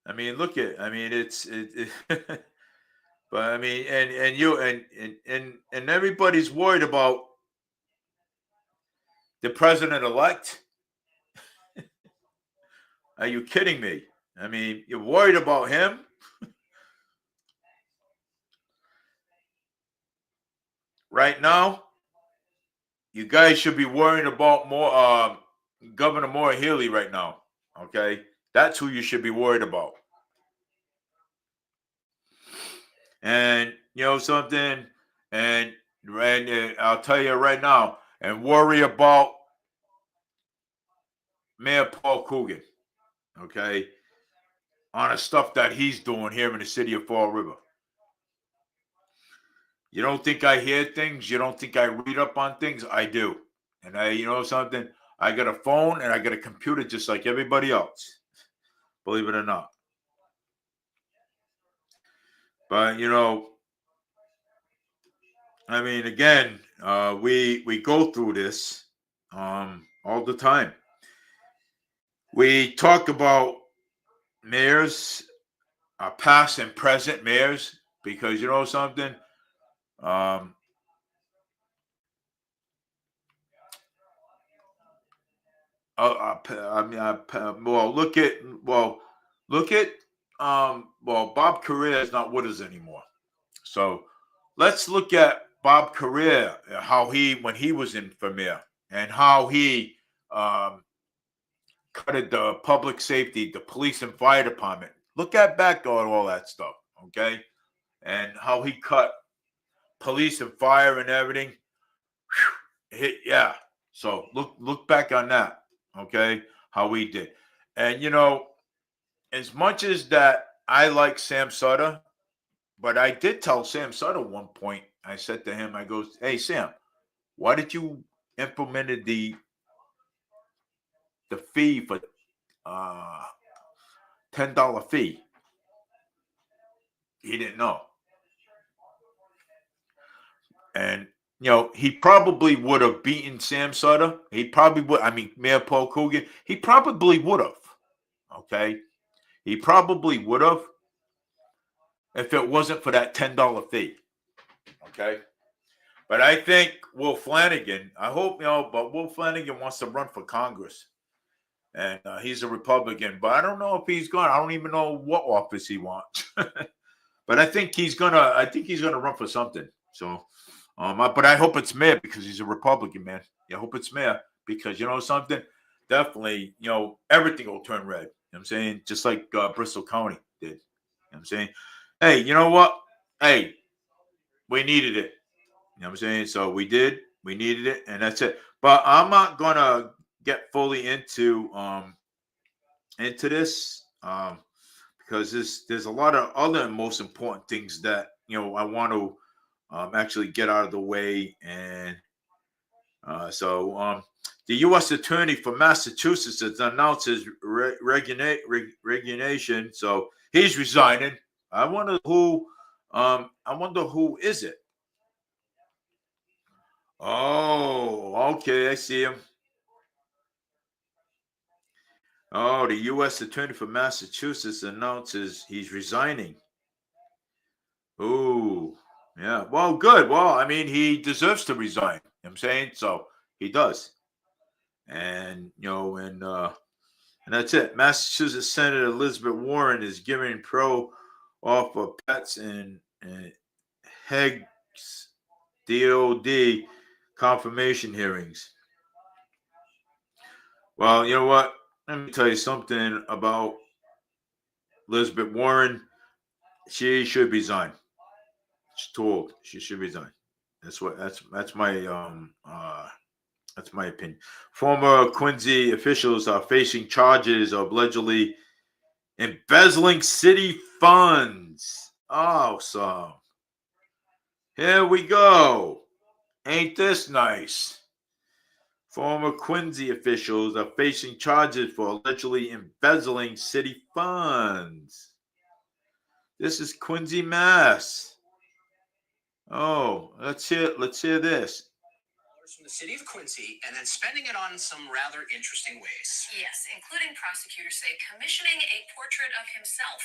I mean, but I mean, and everybody's worried about the president-elect. Are you kidding me? I mean, you're worried about him? Right now, you guys should be worrying about more Governor Maura Healey right now. Okay? That's who you should be worried about. And you know something, and I'll tell you right now, and worry about Mayor Paul Coogan, okay, on the stuff that he's doing here in the city of Fall River. You don't think I hear things? You don't think I read up on things? I do. And you know something? I got a phone and I got a computer just like everybody else. Believe it or not. But I mean, again, we go through this all the time. We talk about mayors, past and present mayors, because you know something. Look at Bob Correa is not with us anymore. So let's look at Bob Correa, how when he was in for mayor, and how he cutted the public safety, the police and fire department. Look at back on all that stuff, okay? And how he cut police and fire and everything. Yeah. So look back on that, okay? How we did. And as much as that I like Sam Sutter, but I did tell Sam Sutter one point, I said to him, I goes, hey Sam, why did you implemented the fee for $10 fee? He didn't know. And he probably would have beaten Sam Sutter. He probably would. I mean, Mayor Paul Coogan. He probably would have. Okay, he probably would have if it wasn't for that $10 fee. Okay, but I think Will Flanagan. I hope but Will Flanagan wants to run for Congress, and he's a Republican. But I don't know if he's going. I don't even know what office he wants. But I think he's gonna. I think he's gonna run for something. So. But I hope it's mayor because he's a Republican, man. I hope it's mayor because something, definitely, everything will turn red. You know what I'm saying? Just like Bristol County did. You know what I'm saying? Hey, you know what? Hey, we needed it. You know what I'm saying? So we needed it, and that's it. But I'm not gonna get fully into this because there's a lot of other most important things that I want to actually get out of the way. And so the U.S. Attorney for Massachusetts has announced his resignation. So he's resigning. I wonder who. I wonder who is it. Oh, okay, I see him. Oh, the U.S. Attorney for Massachusetts announces he's resigning. Oh, yeah. Well, good. Well, I mean, he deserves to resign. You know what I'm saying? So he does. And, and that's it. Massachusetts Senator Elizabeth Warren is giving pro offer Pets and Heg's DOD confirmation hearings. Well, you know what? Let me tell you something about Elizabeth Warren. She should resign. She's too old. She should resign. That's my opinion. Former Quincy officials are facing charges of allegedly embezzling city funds. Awesome. Here we go. Ain't this nice? Former Quincy officials are facing charges for allegedly embezzling city funds. This is Quincy, Mass. Oh, let's hear this.
From the city of Quincy and then spending it on some rather interesting ways.
Yes, including prosecutors say commissioning a portrait of himself.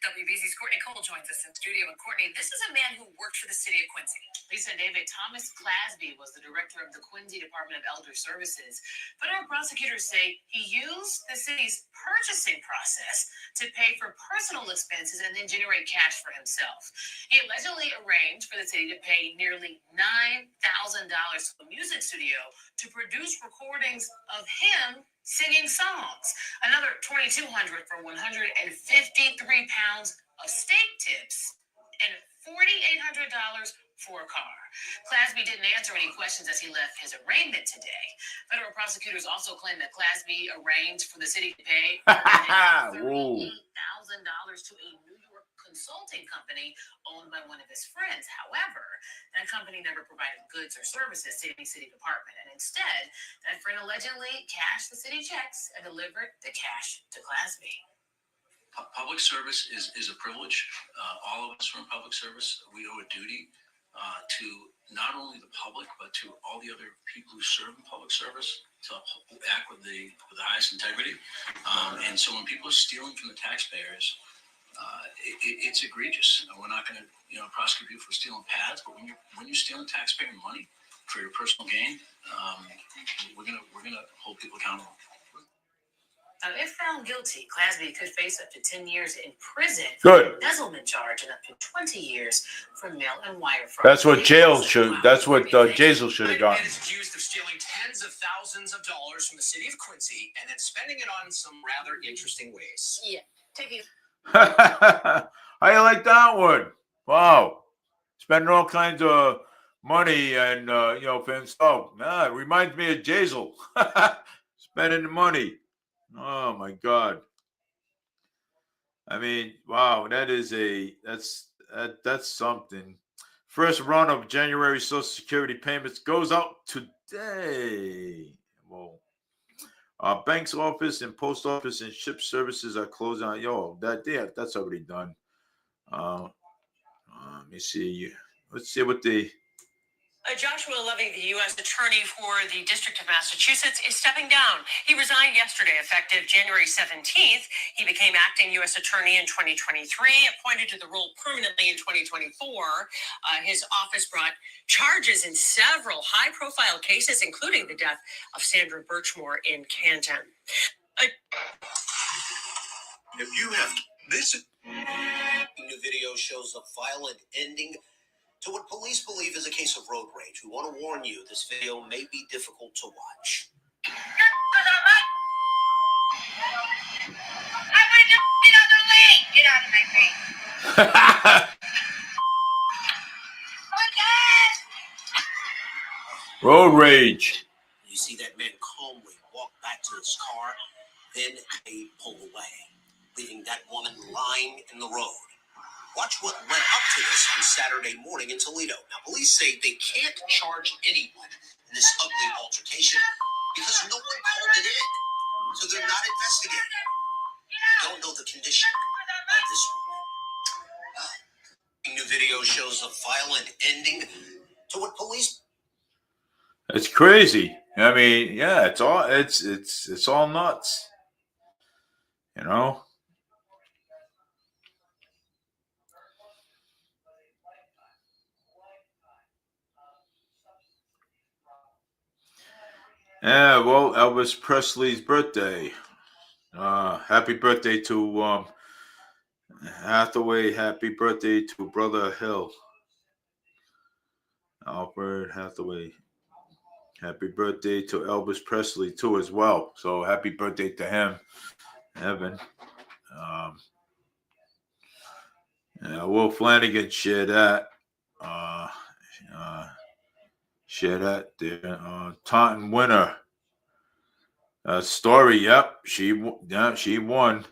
WBZ's Courtney Cole joins us in studio. And Courtney, this is a man who worked for the city of Quincy.
Lisa and David, Thomas Clasby was the director of the Quincy Department of Elder Services. Federal prosecutors say he used the city's purchasing process to pay for personal expenses and then generate cash for himself. He allegedly arranged for the city to pay nearly $9,000 to a music studio to produce recordings of him singing songs. Another $2,200 for 153 pounds of steak tips and $4,800 for a car. Clasby didn't answer any questions as he left his arraignment today. Federal prosecutors also claim that Clasby arranged for the city to pay $38,000 to a New York consulting company owned by one of his friends. However, that company never provided goods or services to any city department, and instead, that friend allegedly cashed the city checks and delivered the cash to Clasby.
Public service is a privilege. All of us who are in public service, we owe a duty to not only the public, but to all the other people who serve in public service to act with the highest integrity. And so when people are stealing from the taxpayers, it's egregious. We're not going to, prosecute you for stealing pads, but when you're stealing taxpayer money for your personal gain, we're gonna hold people accountable.
Now, if found guilty, Clasby could face up to 10 years in prison
Good.
for embezzlement charge and up to 20 years for mail and wire fraud.
That's what jail should. That's what Jazel should have gotten.
Man is accused of stealing tens of thousands of dollars from the city of Quincy and then spending it on some rather interesting ways.
Yeah, take it.
How you like that one? Wow, spending all kinds of money and for himself. Nah, it reminds me of Jazel. Spending the money. Oh my God. I mean, wow, that's something. First round of January Social Security payments goes out today. Well, bank's office and post office and ship services are closed out. That's already done. Let me see. Let's see what the.
Joshua Levy, the U.S. Attorney for the District of Massachusetts, is stepping down. He resigned yesterday, effective January 17th. He became acting U.S. Attorney in 2023, appointed to the role permanently in 2024. His office brought charges in several high-profile cases, including the death of Sandra Birchmore in Canton.
If you have this new video shows a violent ending to what police believe is a case of road rage. We want to warn you, this video may be difficult to watch.
I want to get other lane. Get out of my face.
Road rage.
You see that man calmly walk back to his car, then they pull away, leaving that woman lying in the road. Watch what led up to this on Saturday morning in Toledo. Now, police say they can't charge anyone in this ugly altercation because no one called it in, so they're not investigating. Don't know the condition of this woman. New video shows a violent ending to what police.
It's crazy. I mean, yeah, it's all nuts. You know. Yeah, well, Elvis Presley's birthday. Happy birthday to Hathaway. Happy birthday to Brother Hill. Albert Hathaway. Happy birthday to Elvis Presley too, as well. So happy birthday to him, Evan. Yeah, Will Flanagan shared that. Share that there. Taunton winner. Story. Yep, she won.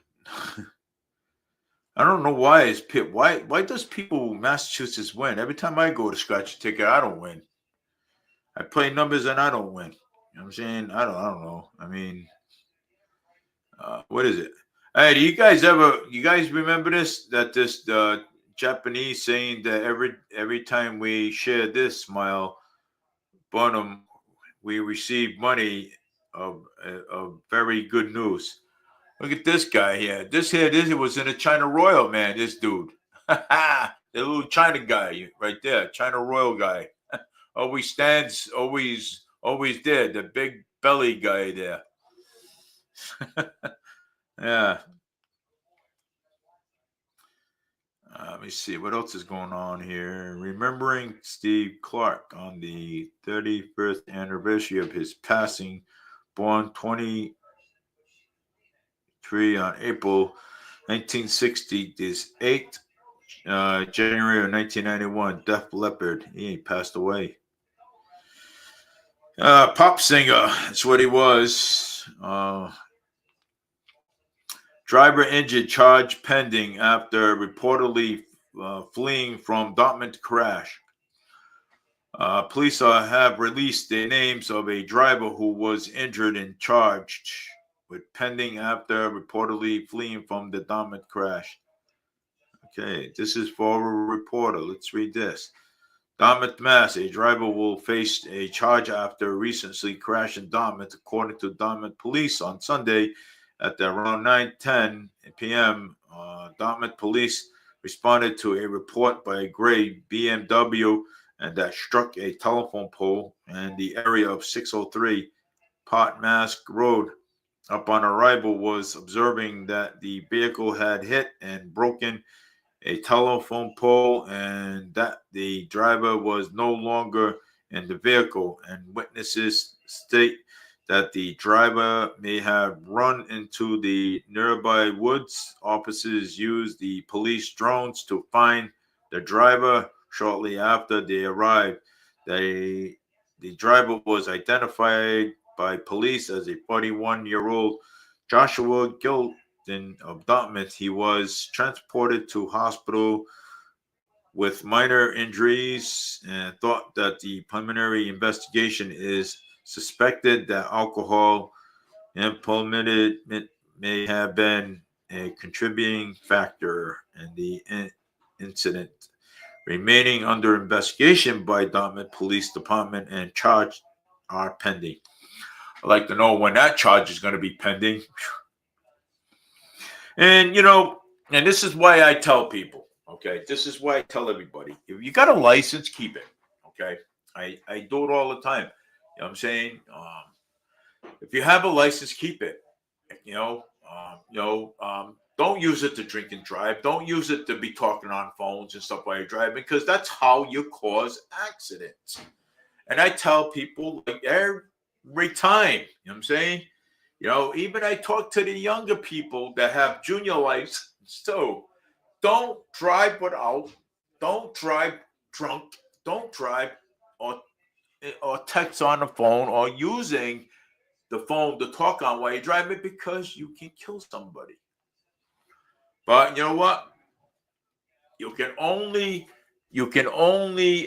I don't know why it's Pitt. Why does people in Massachusetts win? Every time I go to scratch a ticket, I don't win. I play numbers and I don't win. You know what I'm saying? I don't know. I mean, what is it? Hey, do you guys remember this? That this Japanese saying that every time we share this smile, Bonham, we receive money of very good news. Look at this guy here. This was in a China Royal, man. This dude, the little China guy right there, China Royal guy, always stands, always there. The big belly guy there. Yeah. Let me see what else is going on here. Remembering Steve Clark on the 31st anniversary of his passing, born 23 on April 1960, this 8th January of 1991, Def Leppard. He passed away. Pop singer, that's what he was. Driver injured, charge pending after reportedly fleeing from Dartmouth crash. Police have released the names of a driver who was injured and charged with pending after reportedly fleeing from the Dartmouth crash. Okay, this is for a reporter. Let's read this. Dartmouth, Mass. A driver will face a charge after recently crashed in Dartmouth, according to Dartmouth police on Sunday. At around 9:10 p.m., Dartmouth police responded to a report by a gray BMW and that struck a telephone pole in the area of 603 Pot Mask Road. Upon arrival, was observing that the vehicle had hit and broken a telephone pole and that the driver was no longer in the vehicle, and witnesses state that the driver may have run into the nearby woods. Officers used the police drones to find the driver shortly after they arrived. The driver was identified by police as a 41-year-old Joshua Gilton of Dartmouth. He was transported to hospital with minor injuries and thought that the preliminary investigation is suspected that alcohol implemented may have been a contributing factor in the incident. Remaining under investigation by Dartmouth Police Department and charged are pending. I'd like to know when that charge is going to be pending. And, and this is why I tell people, okay? This is why I tell everybody. If you got a license, keep it, okay? I do it all the time. You know what I'm saying? If you have a license, keep it. Don't use it to drink and drive. Don't use it to be talking on phones and stuff while you're driving, because that's how you cause accidents. And I tell people like every time, you know what I'm saying? Even I talk to the younger people that have junior license too. Don't drive don't drive drunk, don't drive or text on the phone or using the phone to talk on while you're driving, because you can kill somebody. But you know what? you can only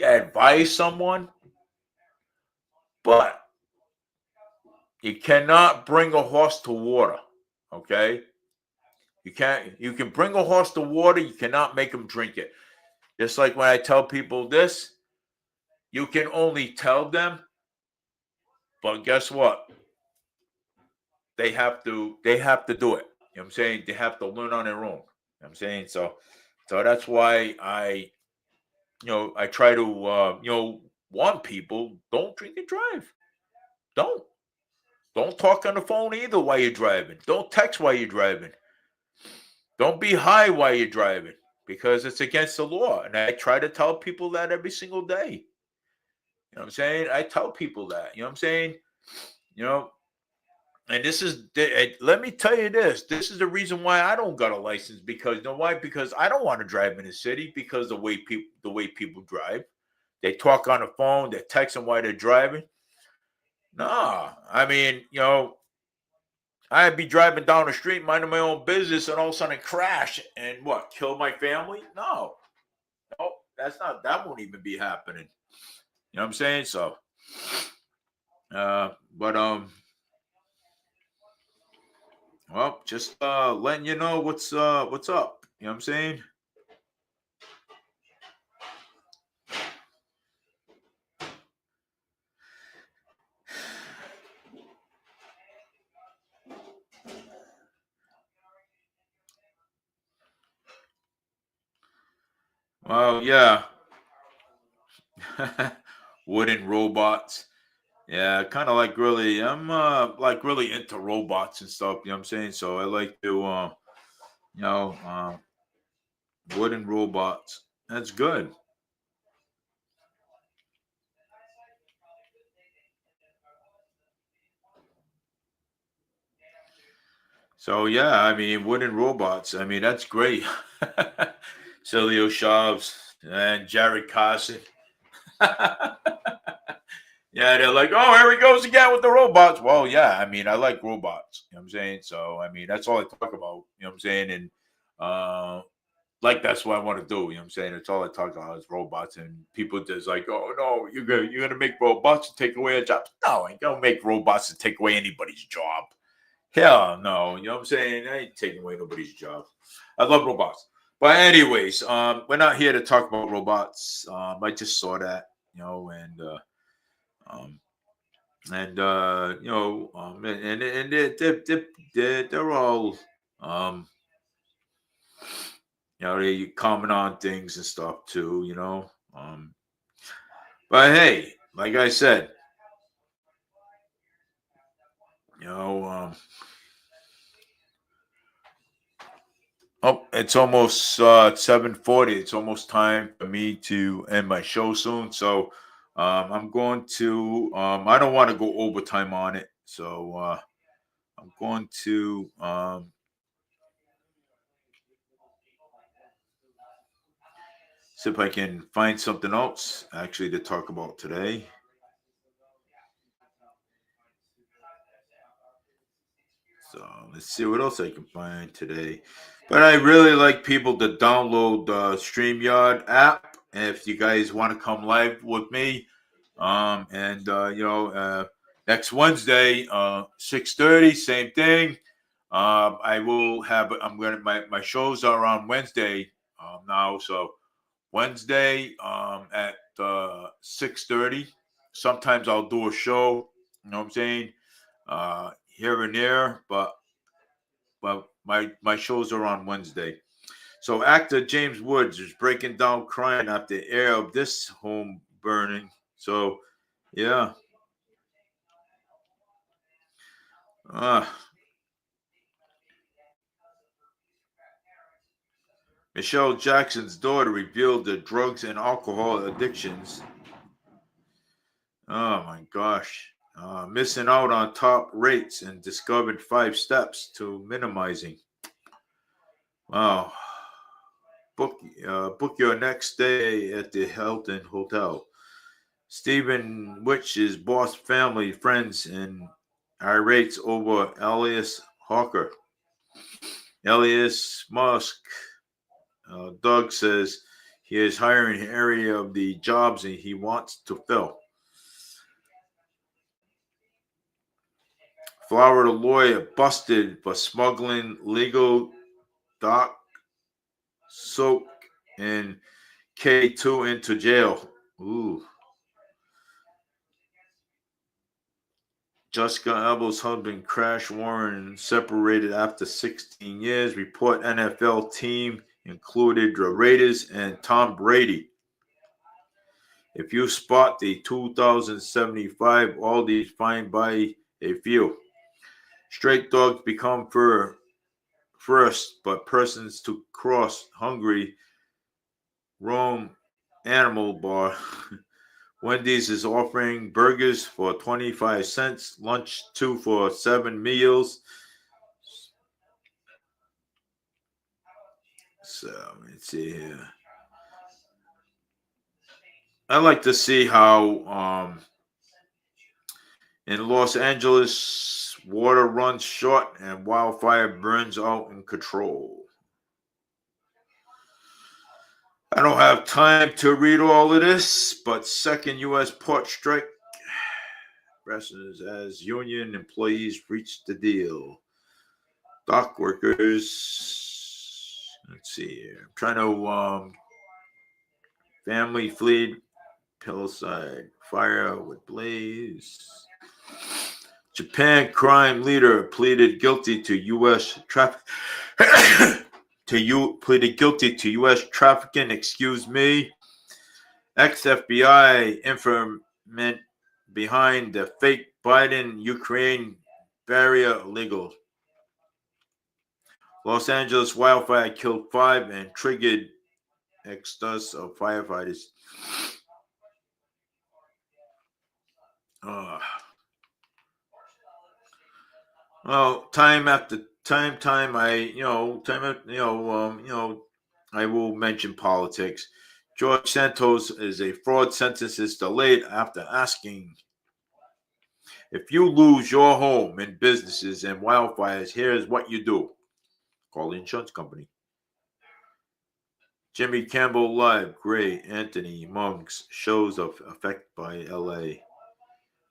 advise someone, but you cannot bring a horse to water. Okay, you can bring a horse to water, you cannot make him drink it. Just like when I tell people this, you can only tell them, but guess what? They have to do it. You know what I'm saying? They have to learn on their own. You know what I'm saying? So that's why I try to warn people, don't drink and drive. Don't. Don't talk on the phone either while you're driving. Don't text while you're driving. Don't be high while you're driving because it's against the law. And I try to tell people that every single day. You know what I'm saying? I tell people that. You know what I'm saying? You know, and let me tell you this. This is the reason why I don't got a license, because you know why? Because I don't want to drive in the city because the way people drive. They talk on the phone, they're texting while they're driving. Nah, I mean, I'd be driving down the street, minding my own business, and all of a sudden crash and what? Kill my family? No, that won't even be happening. You know what I'm saying? So, well, just letting you know what's up. You know what I'm saying? Well, yeah. Wooden robots. Yeah, kind of like really. I'm like really into robots and stuff. You know what I'm saying? So I like to you know uh, wooden robots. That's good. So yeah, I mean wooden robots. I mean that's great. Celio Shavs and Jared Carson. Yeah, they're like, oh, here he goes again with the robots. Well, yeah, I mean, I like robots. You know what I'm saying? So, I mean, that's all I talk about. You know what I'm saying? And like that's what I want to do. You know what I'm saying? It's all I talk about is robots. And people just like, oh no, you're gonna make robots to take away a job. No, I ain't gonna make robots to take away anybody's job. Hell no. You know what I'm saying? I ain't taking away nobody's job. I love robots. But anyways, we're not here to talk about robots. I just saw that, um, and they're all um they comment on things and stuff too, but hey, like I said, you know oh, it's almost 7:40. It's almost time for me to end my show soon, so I'm going to I don't want to go overtime on it, so I'm going to see if I can find something else actually to talk about today. So let's see what else I can find today. But I really like people to download the StreamYard app if you guys want to come live with me. And next Wednesday, 6:30, same thing. I will have. I'm gonna my shows are on Wednesday now, so Wednesday at 6:30. Sometimes I'll do a show. You know what I'm saying? Here and there, but my shows are on Wednesday. So actor James Woods is breaking down crying after the air of this home burning. So yeah. Uh, Michelle Jackson's daughter revealed the drugs and alcohol addictions. Oh my gosh. Missing out on top rates and discovered 5 steps to minimizing. Wow. Book your next stay at the Hilton Hotel. Stephen Witch's boss family, friends, and irate over Elias Hawker. Elias Musk Doug says he is hiring an area of the jobs and he wants to fill. Florida lawyer busted for smuggling legal dock soap and K2 into jail. Ooh. Jessica Alba's husband, Crash Warren, separated after 16 years. Report NFL team included the Raiders and Tom Brady. If you spot the 2075, all these fine by a few. Straight dogs become first, but persons to cross hungry Rome Animal Bar. Wendy's is offering burgers for 25 cents, lunch 2 for 7 meals. So let's see here. I like to see how in Los Angeles water runs short and wildfire burns out in control. I don't have time to read all of this, but second U.S. port strike presses as union employees reach the deal. Dock workers, let's see here. I'm trying to family fled Hillside fire with blaze. Japan crime leader pleaded guilty to U.S. traffic. Pleaded guilty to U.S. trafficking. Excuse me. Ex-FBI informant behind the fake Biden-Ukraine barrier illegal. Los Angeles wildfire killed 5 and triggered exodus of firefighters. Well, time after time, I will mention politics. George Santos is a fraud. Sentence is delayed after asking. If you lose your home and businesses and wildfires, here's what you do. Call the insurance company. Jimmy Campbell Live, Gray, Anthony, Monks, shows of effect by LA.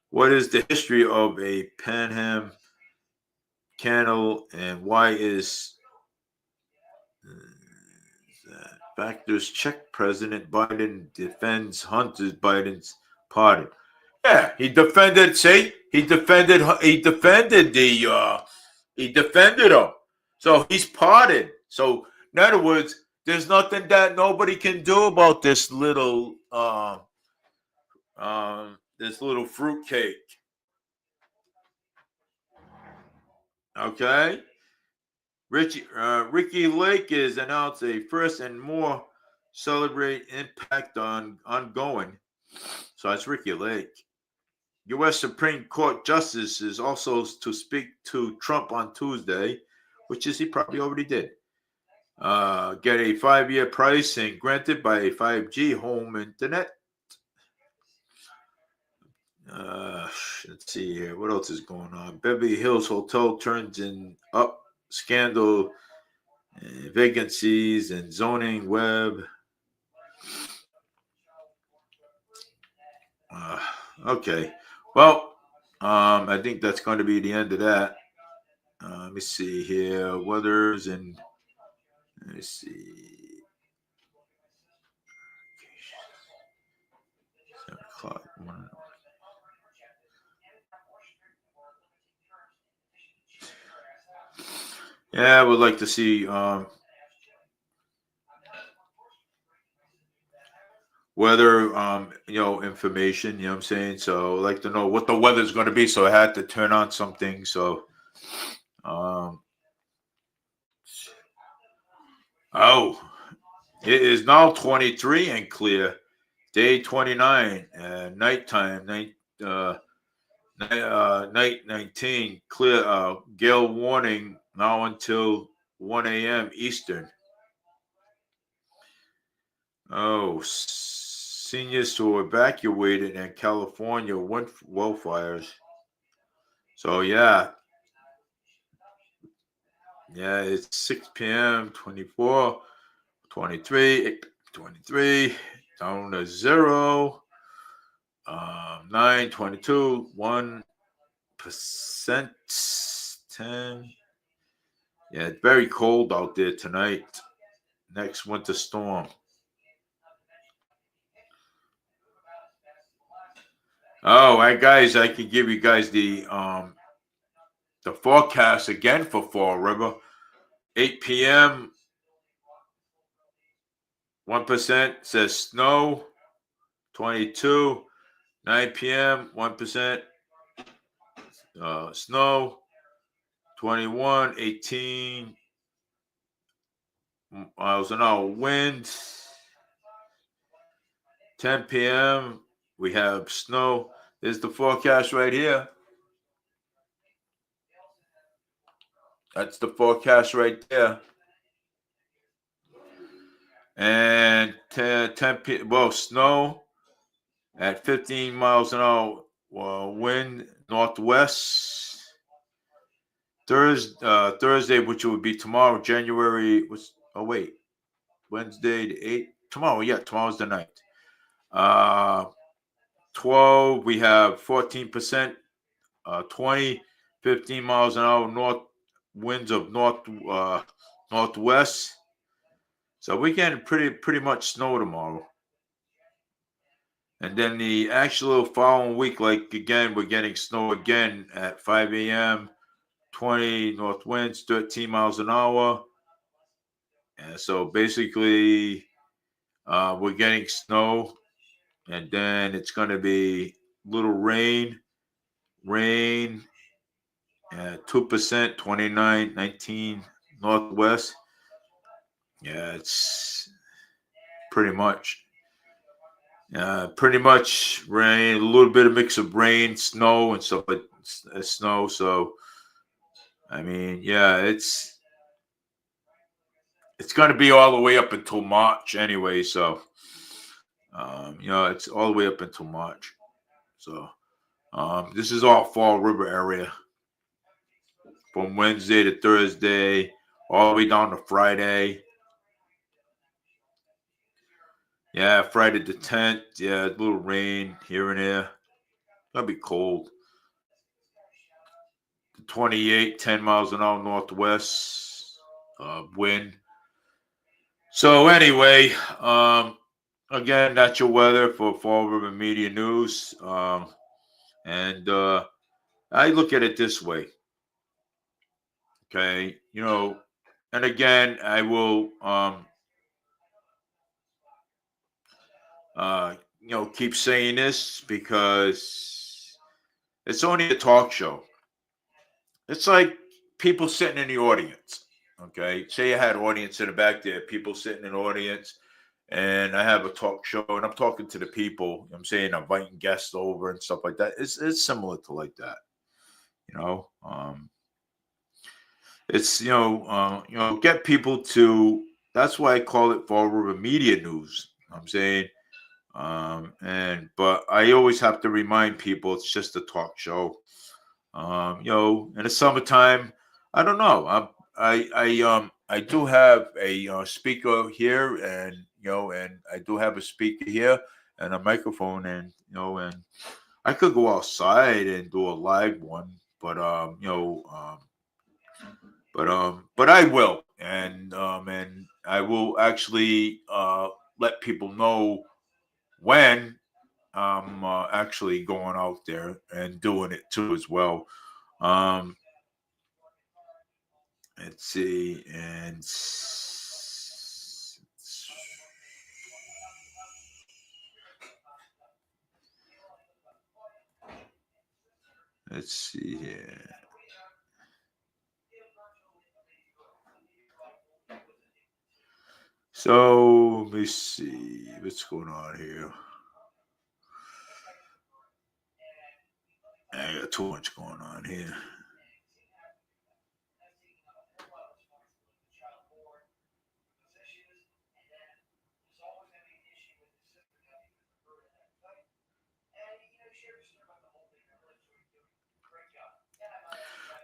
What is the history of a Panam Canal and why is that? Factors check. President Biden defends Hunter Biden's pardon. Yeah, he defended. See, he defended him. So he's pardoned. So in other words, there's nothing that nobody can do about this little fruitcake. Okay. Ricky Lake is announced a first and more celebrate impact on ongoing. So that's Ricky Lake. U.S. Supreme Court Justice is also to speak to Trump on Tuesday, which is he probably already did. Get a 5-year pricing granted by a 5G home internet. Let's see here. What else is going on? Beverly Hills Hotel turns in up scandal, vacancies, and zoning web. Okay. Well, I think that's going to be the end of that. Let me see here. Weathers and let me see. 7 o'clock. Yeah, I would like to see weather information, you know what I'm saying? So I'd like to know what the weather's going to be, so I had to turn on something. So it is now 23 and clear. Day 29, nighttime, night 19, clear, gale warning now until 1 a.m. Eastern. Seniors who were evacuated in California wildfires. So yeah, it's 6 p.m. 24. 23, down to 0. 9, 22, 1%, 10. Yeah, it's very cold out there tonight. Next winter storm. Oh, guys, I can give you guys the forecast again for Fall River. 8 p.m. 1% says snow. 22. 9 p.m. 1% snow. 21. 18 miles an hour wind. 10 p.m. we have snow. There's the forecast right here. That's the forecast right there. And 10 p.m. Well, snow at 15 miles an hour. Wind northwest. Thursday, which would be tomorrow, January. Wednesday the 8th. Tomorrow, yeah, tomorrow's the 9th. 12, we have 14%. 20, 15 miles an hour north winds of northwest. So we're getting pretty much snow tomorrow. And then the actual following week, like again, we're getting snow again at 5 a.m. 20 north winds, 13 miles an hour. And so basically, we're getting snow, and then it's going to be little rain, 2%, 29, 19 northwest. Yeah, it's pretty much rain, a little bit of mix of rain, snow, and stuff like snow. So, I mean, yeah, it's going to be all the way up until March anyway. So, it's all the way up until March. So, this is all Fall River area from Wednesday to Thursday, all the way down to Friday. Yeah, Friday the 10th. Yeah, a little rain here and there. That'll be cold. The 28, 10 miles an hour northwest wind. So anyway, again, that's your weather for Fall River Media News. And I look at it this way. Okay, and again, I will keep saying this because it's only a talk show. It's like people sitting in the audience. Okay, say I had audience in the back there, people sitting in the audience, and I have a talk show, and I'm talking to the people. I'm saying I'm inviting guests over and stuff like that. It's similar to like that. It's get people to. That's why I call it Fall River Media News. I'm saying. But I always have to remind people it's just a talk show. In the summertime, I don't know. I do have a speaker here, and I do have a speaker here and a microphone, and and I could go outside and do a live one, but I will, and I will actually let people know when I'm actually going out there and doing it too as well. Let's see, and let's see here. So let me see what's going on here. I got too much going on here.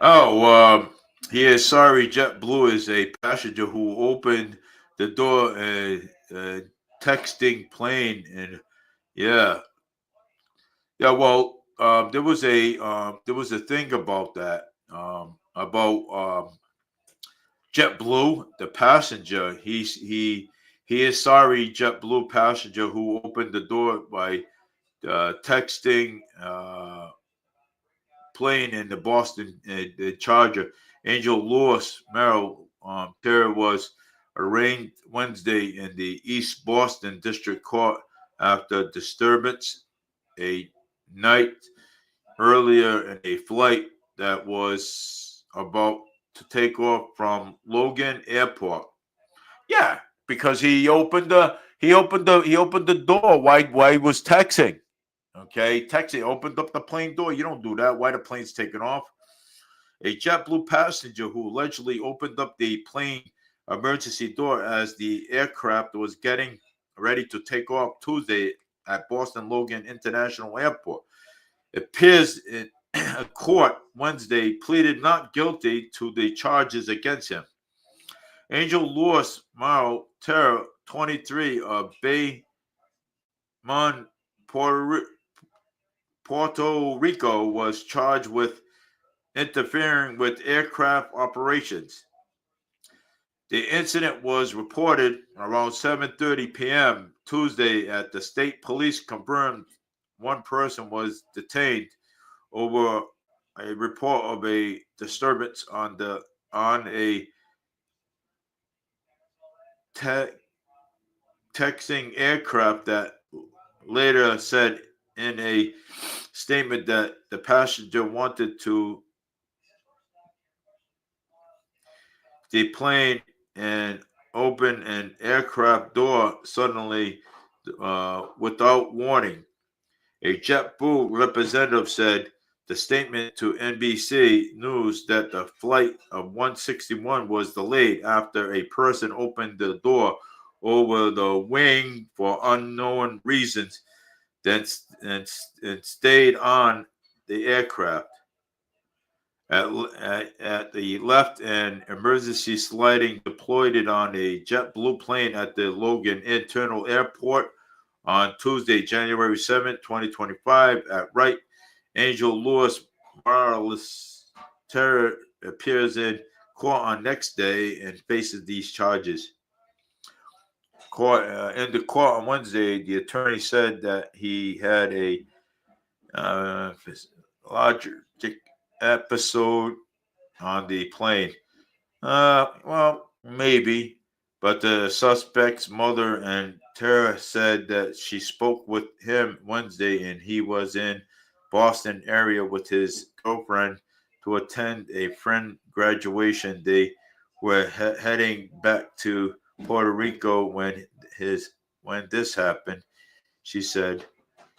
Oh, sorry. JetBlue is a passenger who opened the door texting plane, and yeah, yeah. Well, there was a thing about that, about JetBlue, the passenger. He is sorry, JetBlue passenger who opened the door by texting plane in the Boston the Charger. Angel Lewis Merrill Terry was arraigned Wednesday in the East Boston District Court after disturbance a night earlier in a flight that was about to take off from Logan Airport. Yeah, because he opened the door while he was texting. Okay, texting opened up the plane door. You don't do that. Why the plane's taking off? A JetBlue passenger who allegedly opened up the plane emergency door as the aircraft was getting ready to take off Tuesday at Boston Logan International Airport. It appears in a court Wednesday pleaded not guilty to the charges against him. Angel Lewis Morrow Terra, 23, of Bayamon, Puerto Rico, was charged with interfering with aircraft operations. The incident was reported around 7:30 p.m. Tuesday at the state police confirmed one person was detained over a report of a disturbance on a texting aircraft that later said in a statement that the passenger wanted to deplane and open an aircraft door suddenly without warning. A JetBlue representative said the statement to NBC News that the flight of 161 was delayed after a person opened the door over the wing for unknown reasons, then and stayed on the aircraft. At the left, an emergency sliding deployed it on a JetBlue plane at the Logan Internal Airport on Tuesday, January 7, 2025. At right, Angel Lewis Morales Terror appears in court on next day and faces these charges. In the court on Wednesday, the attorney said that he had a larger episode on the plane. Well, maybe, but the suspect's mother and Tara said that she spoke with him Wednesday and he was in Boston area with his girlfriend to attend a friend graduation. They were heading back to Puerto Rico when this happened. She said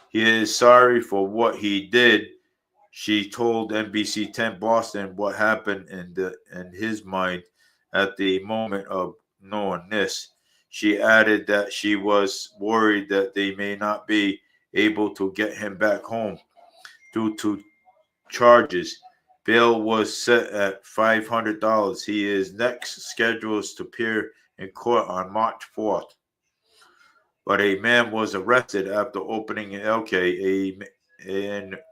he is sorry for what he did. She told NBC 10 Boston what happened in his mind at the moment of knowing this. She added that she was worried that they may not be able to get him back home due to charges. Bail was set at $500. He is next scheduled to appear in court on March 4th. But a man was arrested after opening an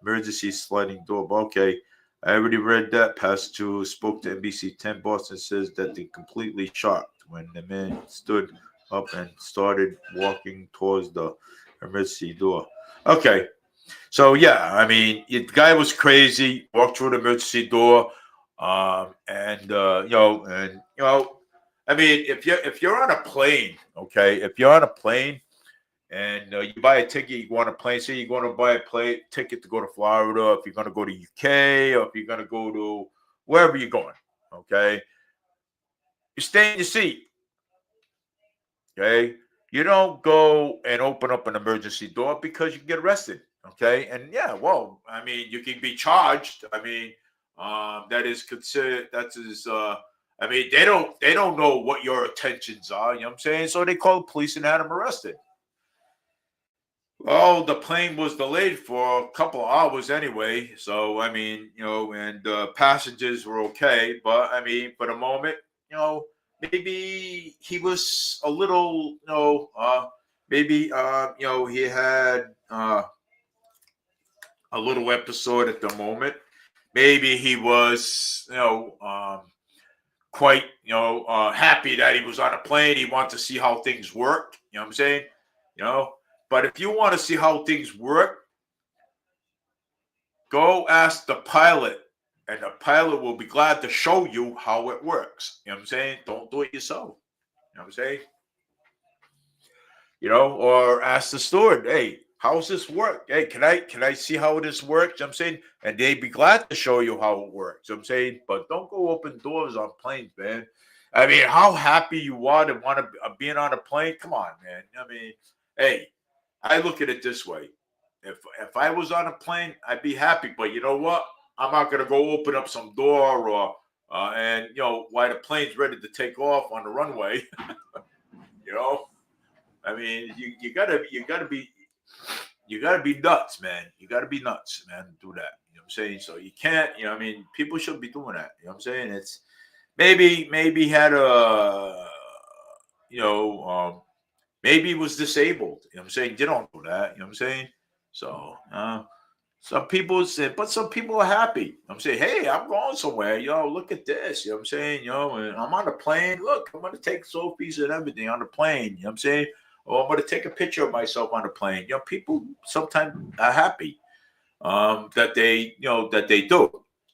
emergency sliding door. Okay, I already read that. Pastor who spoke to NBC 10 Boston says that they completely shocked when the man stood up and started walking towards the emergency door. Okay, so yeah, I mean, the guy was crazy. Walked through the emergency door, I mean, if you're on a plane, okay, if you're on a plane and you buy a ticket, you go on a plane. Say you're going to buy a plane ticket to go to Florida, if you're going to go to UK, or if you're going to go to wherever you're going, okay, you stay in your seat. Okay, you don't go and open up an emergency door because you can get arrested. Okay, and yeah, well, I mean, you can be charged. I mean, that is considered. That is. I mean, they don't know what your intentions are. You know what I'm saying? So they called the police and had him arrested. Well, the plane was delayed for a couple of hours anyway. So, I mean, and passengers were okay. But, I mean, for the moment, maybe he was a little, maybe he had a little episode at the moment. Maybe he was, quite, happy that he was on a plane. He wanted to see how things work. You know what I'm saying? But if you want to see how things work, go ask the pilot, and the pilot will be glad to show you how it works. You know what I'm saying? Don't do it yourself. You know what I'm saying? Or ask the steward, hey, how's this work? Hey, can I see how this works? You know what I'm saying? And they'd be glad to show you how it works. You know what I'm saying? But don't go open doors on planes, man. I mean, how happy you are to want to being on a plane? Come on, man. I mean, hey, I look at it this way. If I was on a plane, I'd be happy. But you know what? I'm not gonna go open up some door or and while the plane's ready to take off on the runway. I mean, you gotta be nuts, man. You gotta be nuts, man, to do that. You know what I'm saying? So you can't, I mean, people shouldn't be doing that. You know what I'm saying? It's maybe he had maybe he was disabled. You know what I'm saying? You don't know that. You know what I'm saying? So some people say, but some people are happy. I'm saying, hey, I'm going somewhere. Look at this. You know what I'm saying? And I'm on the plane. Look, I'm going to take selfies and everything on the plane. You know what I'm saying? Or I'm going to take a picture of myself on the plane. People sometimes are happy that they do. You know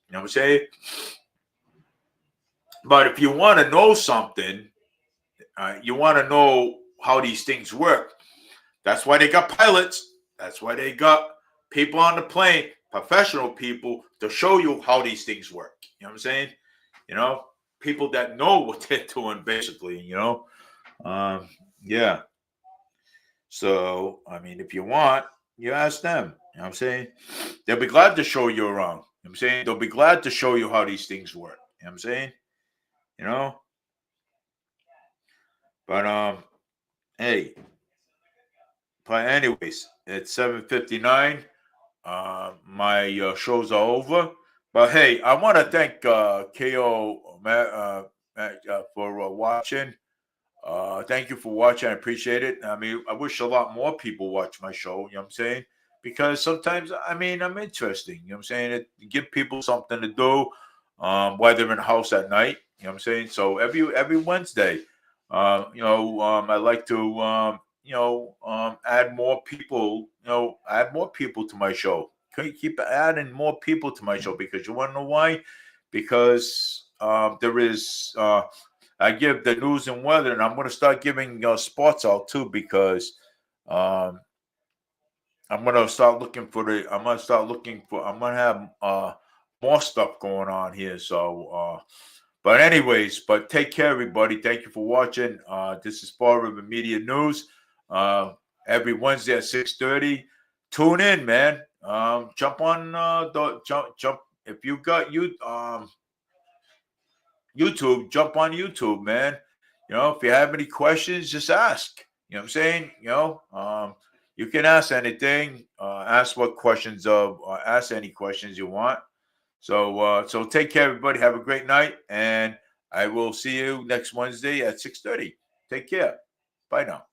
what I'm saying? But if you want to know something, you want to know how these things work. That's why they got pilots. That's why they got people on the plane, professional people, to show you how these things work. You know what I'm saying? People that know what they're doing, basically, yeah. So, I mean, if you want, you ask them. You know what I'm saying? They'll be glad to show you around. You know what I'm saying? They'll be glad to show you how these things work. You know what I'm saying? But, hey. But anyways, it's 7:59. My shows are over. But hey, I want to thank KO Matt, for watching. Thank you for watching. I appreciate it. I mean, I wish a lot more people watch my show. You know what I'm saying? Because sometimes, I mean, I'm interesting. You know what I'm saying? It give people something to do while they're in the house at night. You know what I'm saying? So every Wednesday, I like to add more people. Add more people to my show. Can you keep adding more people to my show? Because you want to know why? Because there is. I give the news and weather, and I'm going to start giving sports out too, because I'm going to start looking for I'm going to have more stuff going on here. So, but take care, everybody. Thank you for watching. This is Fall River Media News. Every Wednesday at 6:30. Tune in, man. Jump on jump. If you got YouTube, jump on YouTube, man. If you have any questions, just ask. You know what I'm saying? You can ask anything. Ask what questions ask any questions you want. So take care, everybody. Have a great night, and I will see you next Wednesday at 6:30. Take care. Bye now.